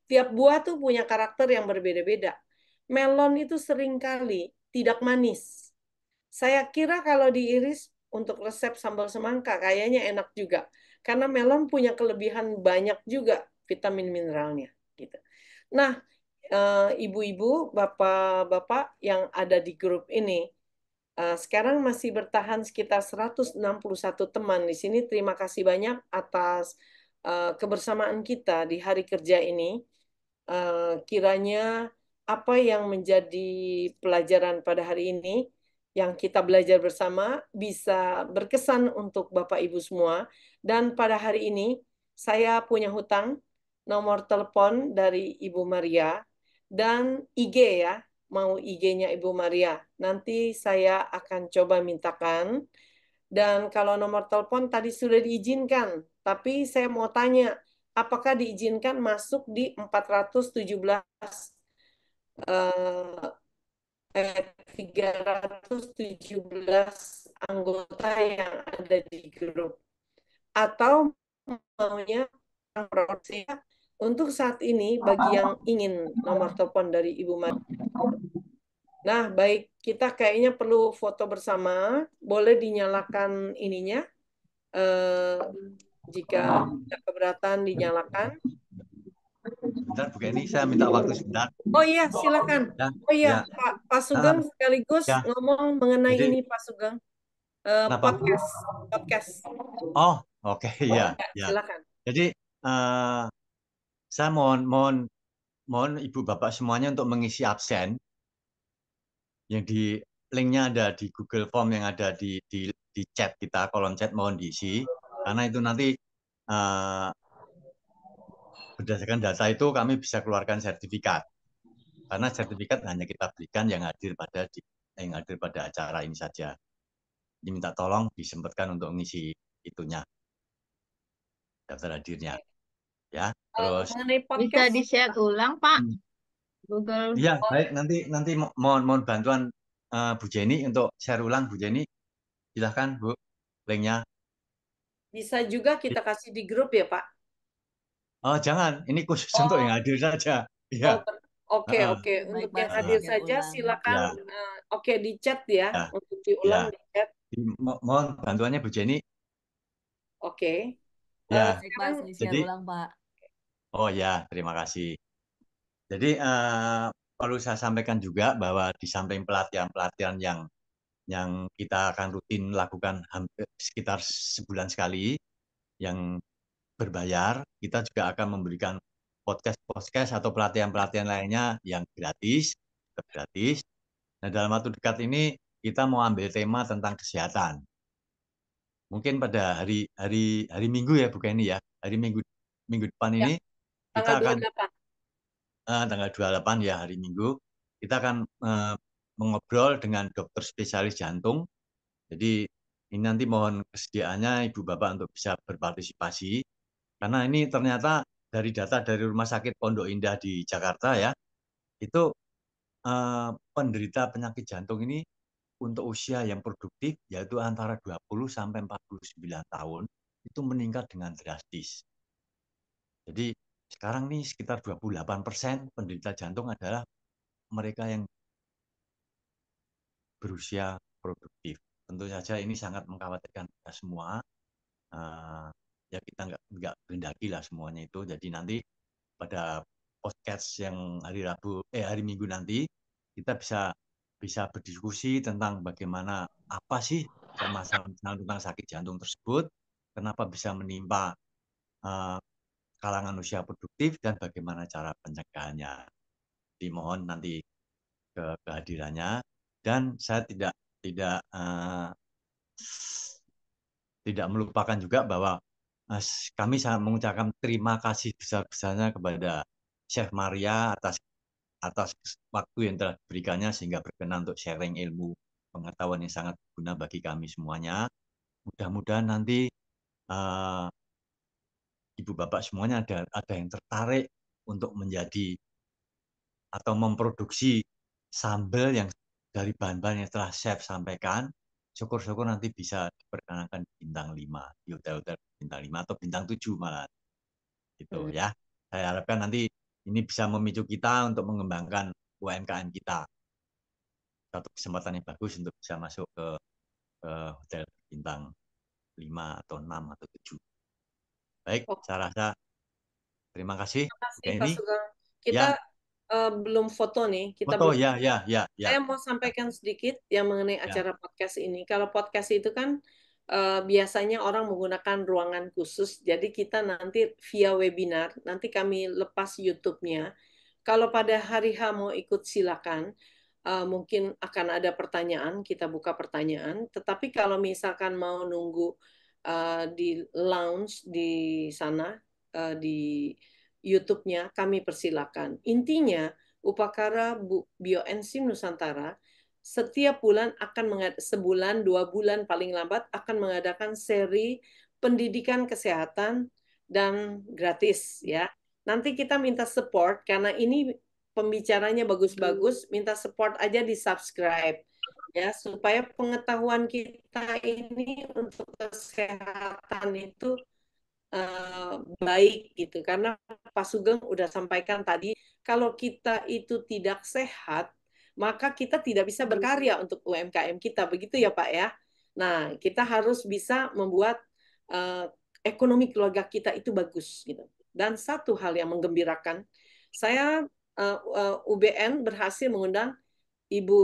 Tiap buah tuh punya karakter yang berbeda-beda. Melon itu seringkali tidak manis. Saya kira kalau diiris untuk resep sambal semangka kayaknya enak juga. Karena melon punya kelebihan banyak juga vitamin mineralnya gitu. Nah, ibu-ibu, bapak-bapak yang ada di grup ini, sekarang masih bertahan sekitar 161 teman di sini. Terima kasih banyak atas kebersamaan kita di hari kerja ini. Kiranya apa yang menjadi pelajaran pada hari ini yang kita belajar bersama bisa berkesan untuk Bapak Ibu semua. Dan pada hari ini saya punya hutang nomor telepon dari Ibu Maria dan IG, ya, mau IG-nya Ibu Maria. Nanti saya akan coba mintakan. Dan kalau nomor telepon tadi sudah diizinkan, tapi saya mau tanya, apakah diizinkan masuk di 417 317 anggota yang ada di grup, atau maunya untuk saat ini bagi yang ingin nomor telepon dari Ibu Maria. Nah, baik, kita kayaknya perlu foto bersama. Boleh dinyalakan ininya. Jika tidak keberatan, dinyalakan. Sebentar, Bu Kenny, saya minta waktu sebentar. Oh iya, silakan. Ya, Oh iya, ya. Pak Sugeng sekaligus Ya. ngomong mengenai Jadi, ini, Pak Sugeng. kenapa? Podcast. Oh, oke, ya, ya. Silakan. Jadi saya mohon Ibu Bapak semuanya untuk mengisi absen yang di linknya ada di Google Form yang ada di chat kita, kolom chat, mohon diisi karena itu nanti berdasarkan data itu kami bisa keluarkan sertifikat karena sertifikat hanya kita berikan yang hadir pada acara ini saja. Diminta tolong disempatkan untuk mengisi itunya, daftar hadirnya, ya. Terus Mengenai Bisa podcast, di-share ulang, Pak, Google. iya, baik, nanti mohon bantuan Bu Jenny untuk share ulang. Bu Jenny, silahkan Bu, linknya. bisa juga kita kasih di grup ya, Pak? Oh, jangan, ini khusus untuk yang hadir saja. Iya. Oke. Baik, Untuk Pak, yang hadir saya saja ulang. silakan. Ya. Oke, di chat ya, Ya. untuk diulang Ya. di chat. Mohon bantuannya Bu Jenny. Oke. Ya. Baik, Pak, saya share Jadi, ulang, Pak. oh ya, terima kasih. Jadi perlu saya sampaikan juga bahwa di samping pelatihan-pelatihan yang kita akan rutin lakukan hampir sekitar sebulan sekali, yang berbayar, kita juga akan memberikan podcast atau pelatihan-pelatihan lainnya yang gratis. Nah, dalam waktu dekat ini kita mau ambil tema tentang kesehatan. mungkin pada hari Minggu ya, bukan ini ya, hari Minggu depan Ya, ini tanggal kita akan 28. tanggal 28 ya, hari Minggu kita akan mengobrol dengan dokter spesialis jantung. Jadi ini nanti mohon kesediaannya Ibu Bapak untuk bisa berpartisipasi, karena ini ternyata dari data dari Rumah Sakit Pondok Indah di Jakarta ya, itu penderita penyakit jantung ini untuk usia yang produktif, yaitu antara 20 sampai 49 tahun, itu meningkat dengan drastis. Jadi sekarang nih sekitar 28% penderita jantung adalah mereka yang berusia produktif. Tentu saja ini sangat mengkhawatirkan kita semua. Ya kita nggak kehendaki lah semuanya itu. Jadi nanti pada podcast yang hari Minggu nanti kita bisa berdiskusi tentang bagaimana apa sih permasalahan tentang sakit jantung tersebut, kenapa bisa menimpa kalangan usia produktif dan bagaimana cara pencegahannya. Dimohon nanti kehadirannya, dan saya tidak melupakan juga bahwa kami sangat mengucapkan terima kasih besar-besarnya kepada Chef Maria atas waktu yang telah diberikannya sehingga berkenan untuk sharing ilmu pengetahuan yang sangat berguna bagi kami semuanya. Mudah-mudahan nanti Ibu Bapak semuanya ada yang tertarik untuk menjadi atau memproduksi sambal yang dari bahan-bahan yang telah Chef sampaikan. Syukur-syukur nanti bisa diperkenalkan bintang 5 di hotel-hotel bintang 5 atau bintang 7 malah. Gitu ya. Saya harapkan nanti ini bisa memicu kita untuk mengembangkan UMKM kita. Satu kesempatan yang bagus untuk bisa masuk ke hotel bintang 5 atau 6 atau 7. Baik, saya rasa terima kasih. Terima kasih, Oke, Pak ini Sugeng. ya Kita belum foto nih. Kita foto belum. ya. Saya mau sampaikan sedikit yang mengenai Ya. acara podcast ini. Kalau podcast itu kan biasanya orang menggunakan ruangan khusus, jadi kita nanti via webinar, nanti kami lepas YouTube-nya. Kalau pada hari H mau ikut silakan, mungkin akan ada pertanyaan, kita buka pertanyaan. Tetapi kalau misalkan mau nunggu di lounge di sana, di YouTube-nya, kami persilakan. Intinya, Upakara Bioenzim Nusantara setiap bulan sebulan, 2 bulan paling lambat akan mengadakan seri pendidikan kesehatan dan gratis ya. Nanti kita minta support karena ini pembicaranya bagus-bagus, minta support aja di subscribe ya supaya pengetahuan kita ini untuk kesehatan itu baik gitu. Karena Pak Sugeng udah sampaikan tadi kalau kita itu tidak sehat maka kita tidak bisa berkarya untuk UMKM kita, begitu ya Pak ya. Nah, kita harus bisa membuat ekonomi keluarga kita itu bagus gitu. Dan satu hal yang menggembirakan, saya UBN berhasil mengundang Ibu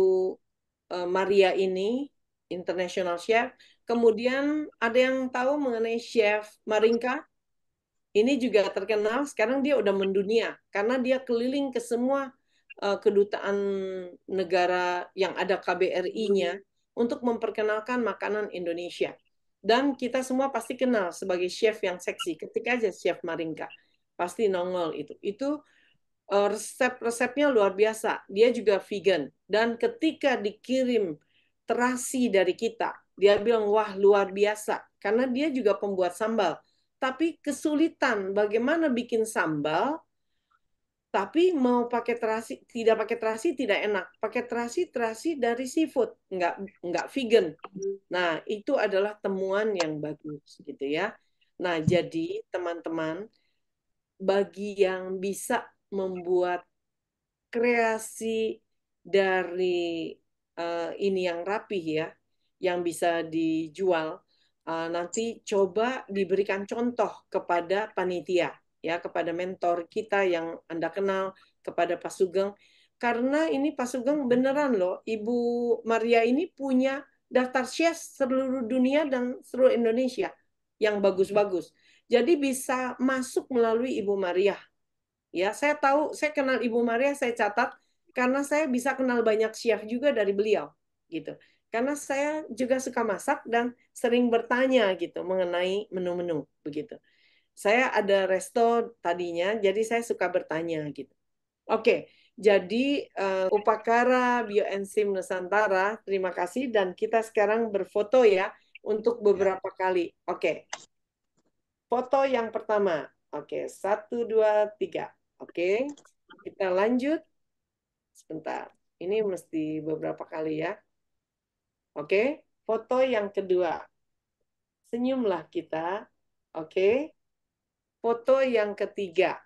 Maria ini, International Chef. Kemudian ada yang tahu mengenai Chef Maringka? Ini juga terkenal, sekarang dia udah mendunia karena dia keliling ke semua kedutaan negara yang ada KBRI-nya untuk memperkenalkan makanan Indonesia. Dan kita semua pasti kenal sebagai chef yang seksi. Ketik aja Chef Maringka, pasti nongol itu. Itu resep-resepnya luar biasa. Dia juga vegan. Dan ketika dikirim terasi dari kita, dia bilang, wah luar biasa. Karena dia juga pembuat sambal. Tapi kesulitan bagaimana bikin sambal tapi mau pakai terasi, tidak pakai terasi tidak enak. Pakai terasi dari seafood, nggak vegan. Nah, itu adalah temuan yang bagus gitu ya. Nah, jadi teman-teman, bagi yang bisa membuat kreasi dari ini yang rapih ya, yang bisa dijual, nanti coba diberikan contoh kepada panitia, ya, kepada mentor kita yang Anda kenal, kepada Pak Sugeng. Karena ini Pak Sugeng beneran loh, Ibu Maria ini punya daftar chef seluruh dunia dan seluruh Indonesia yang bagus-bagus. Jadi bisa masuk melalui Ibu Maria. Ya, saya tahu, saya kenal Ibu Maria, saya catat karena saya bisa kenal banyak chef juga dari beliau, gitu. karena saya juga suka masak dan sering bertanya gitu mengenai menu-menu begitu. Saya ada resto tadinya, jadi saya suka bertanya gitu. Oke, jadi Upakara Bioenzim Nusantara, terima kasih dan kita sekarang berfoto ya untuk beberapa kali. Oke, foto yang pertama. Oke, 1, 2, 3. Oke, kita lanjut. Sebentar, ini mesti beberapa kali ya. Oke, foto yang kedua. Senyumlah kita. Oke, foto yang ketiga.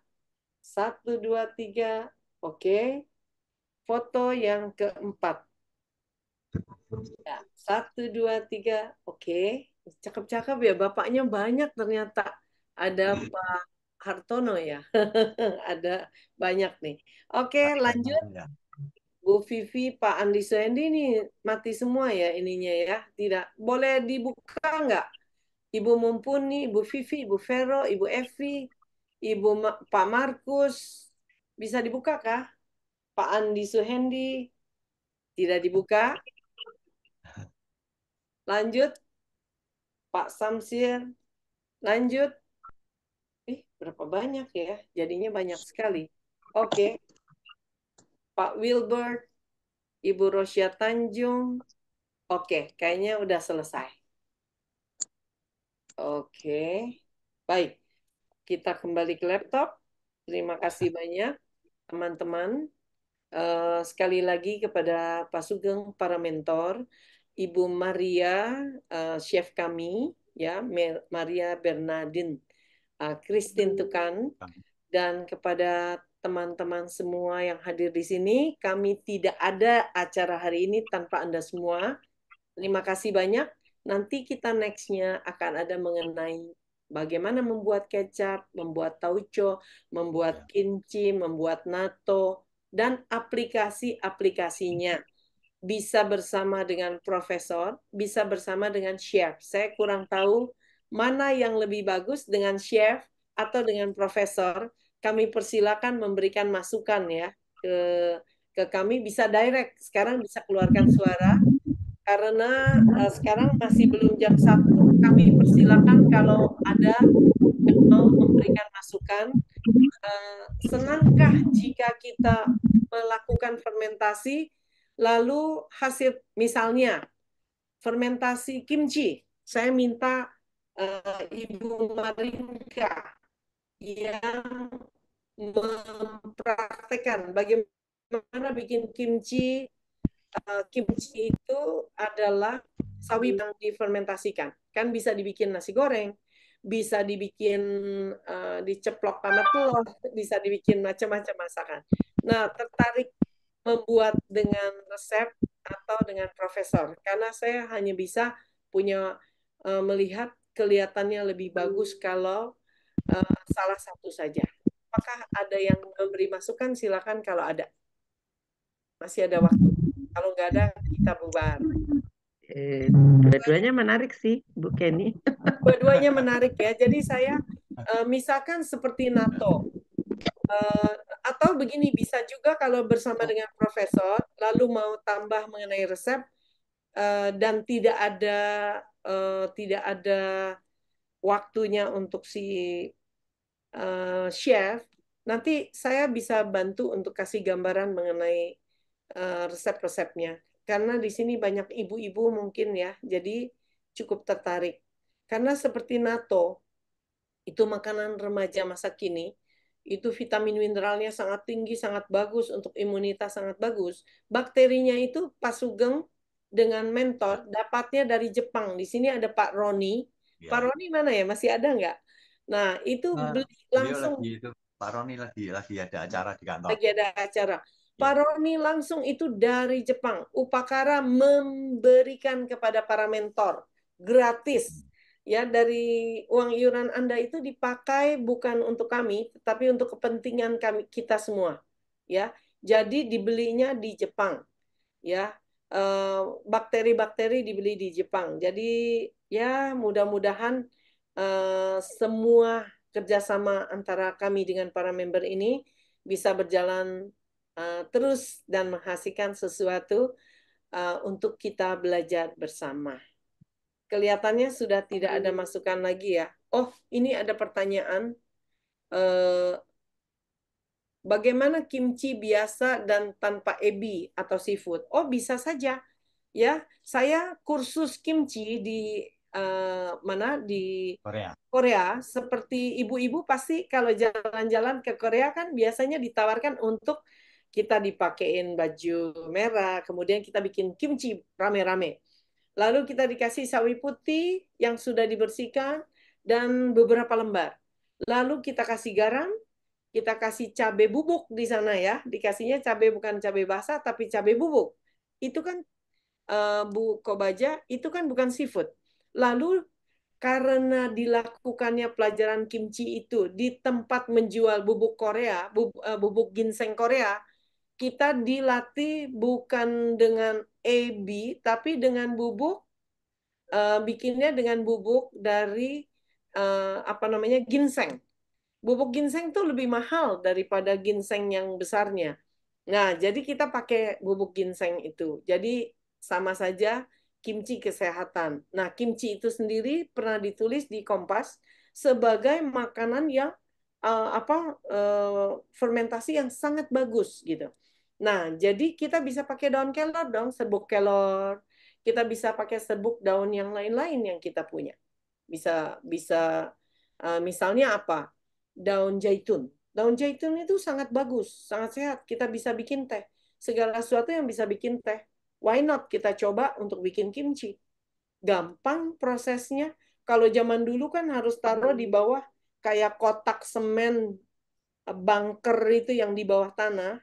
1, 2, 3. Oke, foto yang keempat. Ya, 1, 2, 3. Oke, cakep-cakep ya. Bapaknya banyak ternyata. Ada Pak Hartono ya. Ada banyak nih. Oke, lanjut. Ya. Bu Vivi, Pak Andi Suendi ini mati semua ya ininya ya. Tidak. Boleh dibuka nggak? Ibu Mumpuni, Ibu Vivi, Ibu Vero, Ibu Evi, Pak Markus. Bisa dibuka kah? Pak Andi Suhendi. Tidak dibuka. Lanjut. Pak Samsir. Lanjut. Berapa banyak ya? Jadinya banyak sekali. Oke. Pak Wilbert. Ibu Rosia Tanjung. Oke, kayaknya udah selesai. Oke. Baik. Kita kembali ke laptop. Terima kasih banyak, teman-teman. Sekali lagi kepada Pak Sugeng, para mentor, Ibu Maria, chef kami, ya, Maria Bernardin, Christine Tukan, dan kepada teman-teman semua yang hadir di sini, kami tidak ada acara hari ini tanpa Anda semua. Terima kasih banyak. Nanti kita next-nya akan ada mengenai bagaimana membuat kecap, membuat tauco, membuat kimchi, membuat natto, dan aplikasi-aplikasinya. Bisa bersama dengan profesor, bisa bersama dengan chef. Saya kurang tahu mana yang lebih bagus dengan chef atau dengan profesor. Kami persilakan memberikan masukan ya ke kami, bisa direct. Sekarang bisa keluarkan suara. Karena sekarang masih belum jam 1, kami persilakan kalau ada yang mau memberikan masukan. Senangkah jika kita melakukan fermentasi, lalu hasil misalnya fermentasi kimchi, saya minta Ibu Marinka yang mempraktekkan bagaimana bikin kimchi. Kimchi itu adalah sawi yang difermentasikan. Kan bisa dibikin nasi goreng, bisa dibikin diceplok sama telur, bisa dibikin macam-macam masakan. Nah, tertarik membuat dengan resep atau dengan profesor, karena saya hanya bisa punya melihat kelihatannya lebih bagus kalau salah satu saja. Apakah ada yang memberi masukan? Silakan kalau ada. Masih ada waktu. Kalau nggak ada, kita bubar. Dua-duanya menarik sih, Bu Kenny. Dua-duanya menarik ya. Jadi saya misalkan seperti NATO. Atau begini, bisa juga kalau bersama dengan profesor, lalu mau tambah mengenai resep, dan tidak ada waktunya untuk si chef, nanti saya bisa bantu untuk kasih gambaran mengenai resep-resepnya. Karena di sini banyak ibu-ibu mungkin ya, jadi cukup tertarik. Karena seperti natto, itu makanan remaja masa kini, itu vitamin mineralnya sangat tinggi, sangat bagus untuk imunitas, sangat bagus. Bakterinya itu Pak Sugeng dengan mentor dapatnya dari Jepang. Di sini ada Pak Roni. Ya. Pak Roni mana ya? Masih ada nggak? Nah, itu beli langsung. Lagi itu, Pak Roni lagi ada acara di kantor. Lagi ada acara. Pak Roni langsung itu dari Jepang. Upakara memberikan kepada para mentor gratis. Ya, dari uang iuran Anda itu dipakai bukan untuk kami, tetapi untuk kepentingan kami kita semua. Ya, jadi dibelinya di Jepang. Ya, bakteri-bakteri dibeli di Jepang. Jadi ya mudah-mudahan semua kerjasama antara kami dengan para member ini bisa berjalan terus dan menghasilkan sesuatu untuk kita belajar bersama. Kelihatannya sudah tidak ada masukan lagi ya. Oh, ini ada pertanyaan. Bagaimana kimchi biasa dan tanpa ebi atau seafood? Oh, bisa saja. Ya, saya kursus kimchi di mana di Korea. Korea. Seperti ibu-ibu pasti kalau jalan-jalan ke Korea kan biasanya ditawarkan untuk kita dipakein baju merah, kemudian kita bikin kimchi rame-rame. Lalu kita dikasih sawi putih yang sudah dibersihkan dan beberapa lembar. Lalu kita kasih garam, kita kasih cabai bubuk di sana ya. Dikasihnya cabai bukan cabai basah tapi cabai bubuk. Itu kan Bu Kobaja, itu kan bukan seafood. Lalu karena dilakukannya pelajaran kimchi itu di tempat menjual bubuk Korea, bubuk ginseng Korea, kita dilatih bukan dengan ebi tapi dengan bubuk bikinnya dengan bubuk dari apa namanya ginseng. Bubuk ginseng tuh lebih mahal daripada ginseng yang besarnya. Nah, jadi kita pakai bubuk ginseng itu. Jadi sama saja kimchi kesehatan. Nah, kimchi itu sendiri pernah ditulis di Kompas sebagai makanan yang fermentasi yang sangat bagus gitu. Nah, jadi kita bisa pakai daun kelor dong, serbuk kelor. Kita bisa pakai serbuk daun yang lain-lain yang kita punya. Bisa bisa misalnya apa? Daun zaitun. Daun zaitun itu sangat bagus, sangat sehat. Kita bisa bikin teh. Segala sesuatu yang bisa bikin teh. Why not kita coba untuk bikin kimchi? Gampang prosesnya. Kalau zaman dulu kan harus taruh di bawah kayak kotak semen bunker itu yang di bawah tanah,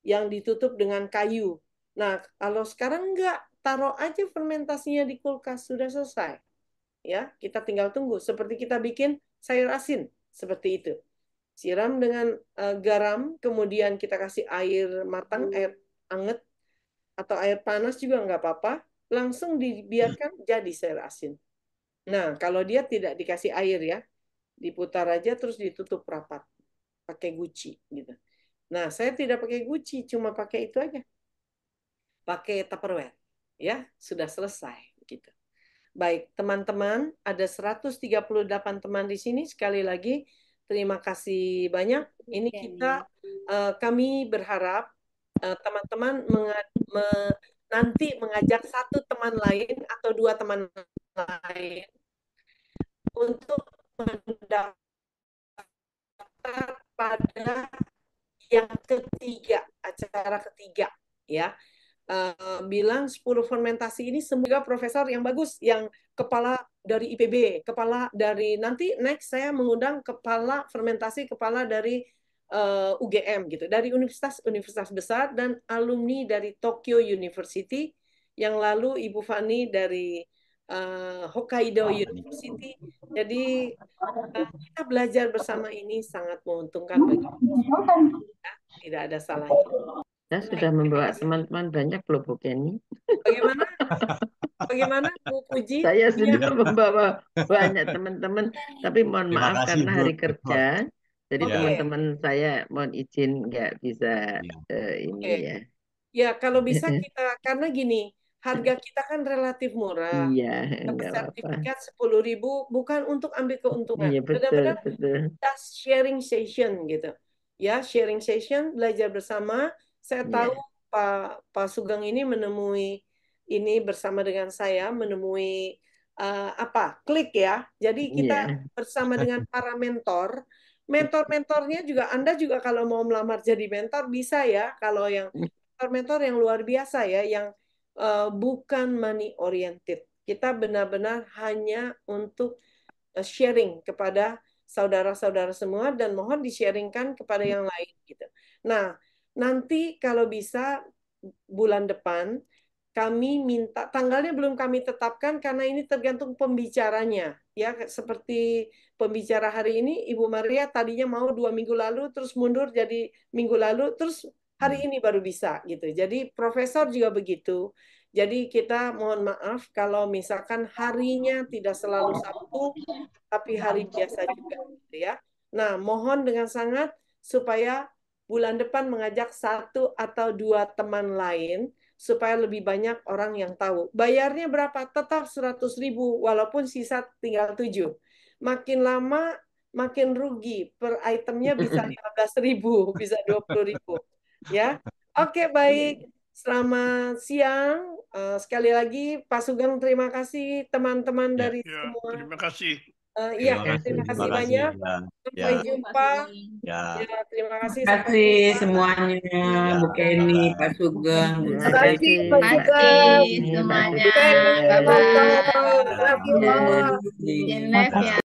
yang ditutup dengan kayu. Nah, kalau sekarang enggak, taruh aja fermentasinya di kulkas, sudah selesai. Ya, kita tinggal tunggu. Seperti kita bikin sayur asin, seperti itu. Siram dengan garam, kemudian kita kasih air matang, air anget, atau air panas juga nggak apa-apa. Langsung dibiarkan jadi sayur asin. Nah, kalau dia tidak dikasih air ya, diputar aja terus ditutup rapat. Pakai guci gitu. Nah, saya tidak pakai guci, cuma pakai itu aja. Pakai Tupperware. Ya, sudah selesai gitu. Baik, teman-teman, ada 138 teman di sini. Sekali lagi, terima kasih banyak. Ini kita, kami berharap teman-teman nanti mengajak satu teman lain atau dua teman lain untuk mendaftar pada yang ketiga, acara ketiga, ya. Bilang 10 fermentasi ini semoga profesor yang bagus, yang kepala dari IPB, kepala dari nanti next saya mengundang kepala fermentasi, kepala dari UGM gitu, dari universitas besar dan alumni dari Tokyo University, yang lalu Ibu Fani dari Hokkaido University. Jadi kita belajar bersama ini sangat menguntungkan bagi kita. Tidak ada salahnya. Saya sudah membawa teman-teman banyak loh Bu Kenny. Bagaimana? Bagaimana Bu Puji? Saya sudah Ya. membawa banyak teman-teman, tapi mohon Terima maaf kasih, karena Bu. hari kerja, jadi Oke. teman-teman saya mohon izin nggak bisa ini Oke. ya. Ya, kalau bisa kita, karena gini, harga kita kan relatif murah. Iya, Dapat nggak apa-apa. sertifikat 10.000 bukan untuk ambil keuntungan. Iya betul, Benar-benar betul. just sharing session gitu. Ya, sharing session, belajar bersama. Saya tahu Pak Sugeng ini menemui ini bersama dengan saya, menemui klik ya. Jadi kita bersama dengan para mentor. Mentor-mentornya juga, Anda juga kalau mau melamar jadi mentor bisa ya. Kalau yang mentor-mentor yang luar biasa ya, yang bukan money oriented. Kita benar-benar hanya untuk sharing kepada saudara-saudara semua dan mohon di-sharingkan kepada yang lain gitu. Nah, nanti kalau bisa bulan depan kami minta, tanggalnya belum kami tetapkan karena ini tergantung pembicaranya. Ya, seperti pembicara hari ini, Ibu Maria tadinya mau 2 minggu lalu, terus mundur jadi minggu lalu, terus hari ini baru bisa gitu. Jadi profesor juga begitu. Jadi kita mohon maaf kalau misalkan harinya tidak selalu Sabtu, tapi hari biasa juga gitu ya. Nah, mohon dengan sangat supaya bulan depan mengajak 1 atau 2 teman lain supaya lebih banyak orang yang tahu. Bayarnya berapa? Tetap 100.000 walaupun sisa tinggal 7. Makin lama makin rugi. Per itemnya bisa 15.000, bisa 20.000. Ya. Oke, baik. Selamat siang. Sekali lagi Pak Sugeng, terima kasih teman-teman Ya. dari Ya, semua. terima kasih. Iya, Terima kasih. terima kasih Terima kasih. banyak. Ya. Sampai Ya. jumpa. Ya. Ya, terima kasih. Terima Sampai kasih jumpa. semuanya, Ya. Bu Kenny, Pak Bye-bye. Sugeng, Bu Terima Terima kasih, kasih. Pak Terima Sugeng. kasih Pak semuanya. Oke, Sugeng. bye-bye. Bye-bye. Love you all. Izin live ya.